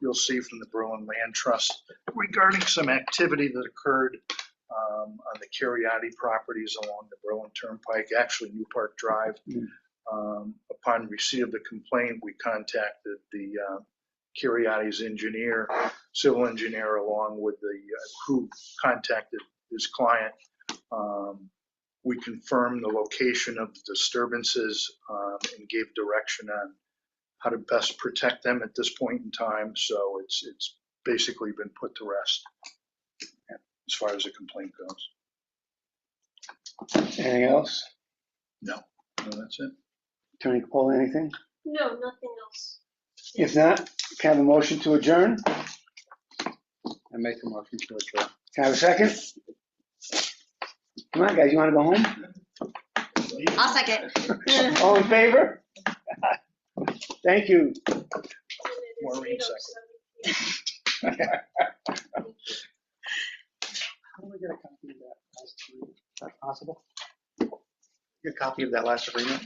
Speaker 2: you'll see from the Berlin Land Trust regarding some activity that occurred on the Cariati properties along the Berlin Turnpike, actually New Park Drive. Upon receipt of the complaint, we contacted the Cariati's engineer, civil engineer, along with the who contacted his client. We confirmed the location of the disturbances and gave direction on how to best protect them at this point in time. So it's basically been put to rest as far as the complaint goes.
Speaker 7: anything else?
Speaker 2: No, that's it.
Speaker 7: Attorney Capola, anything?
Speaker 8: No, nothing else.
Speaker 7: If not, can I have a motion to adjourn?
Speaker 4: I make a motion to adjourn.
Speaker 7: Can I have a second? Come on, guys, you want to go home?
Speaker 9: I'll second.
Speaker 7: All in favor? Thank you.
Speaker 8: And it is
Speaker 2: Maureen
Speaker 8: 8:07 p.m.
Speaker 10: How do I get a copy of that last agreement? Is that possible?
Speaker 7: Your copy of that last agreement?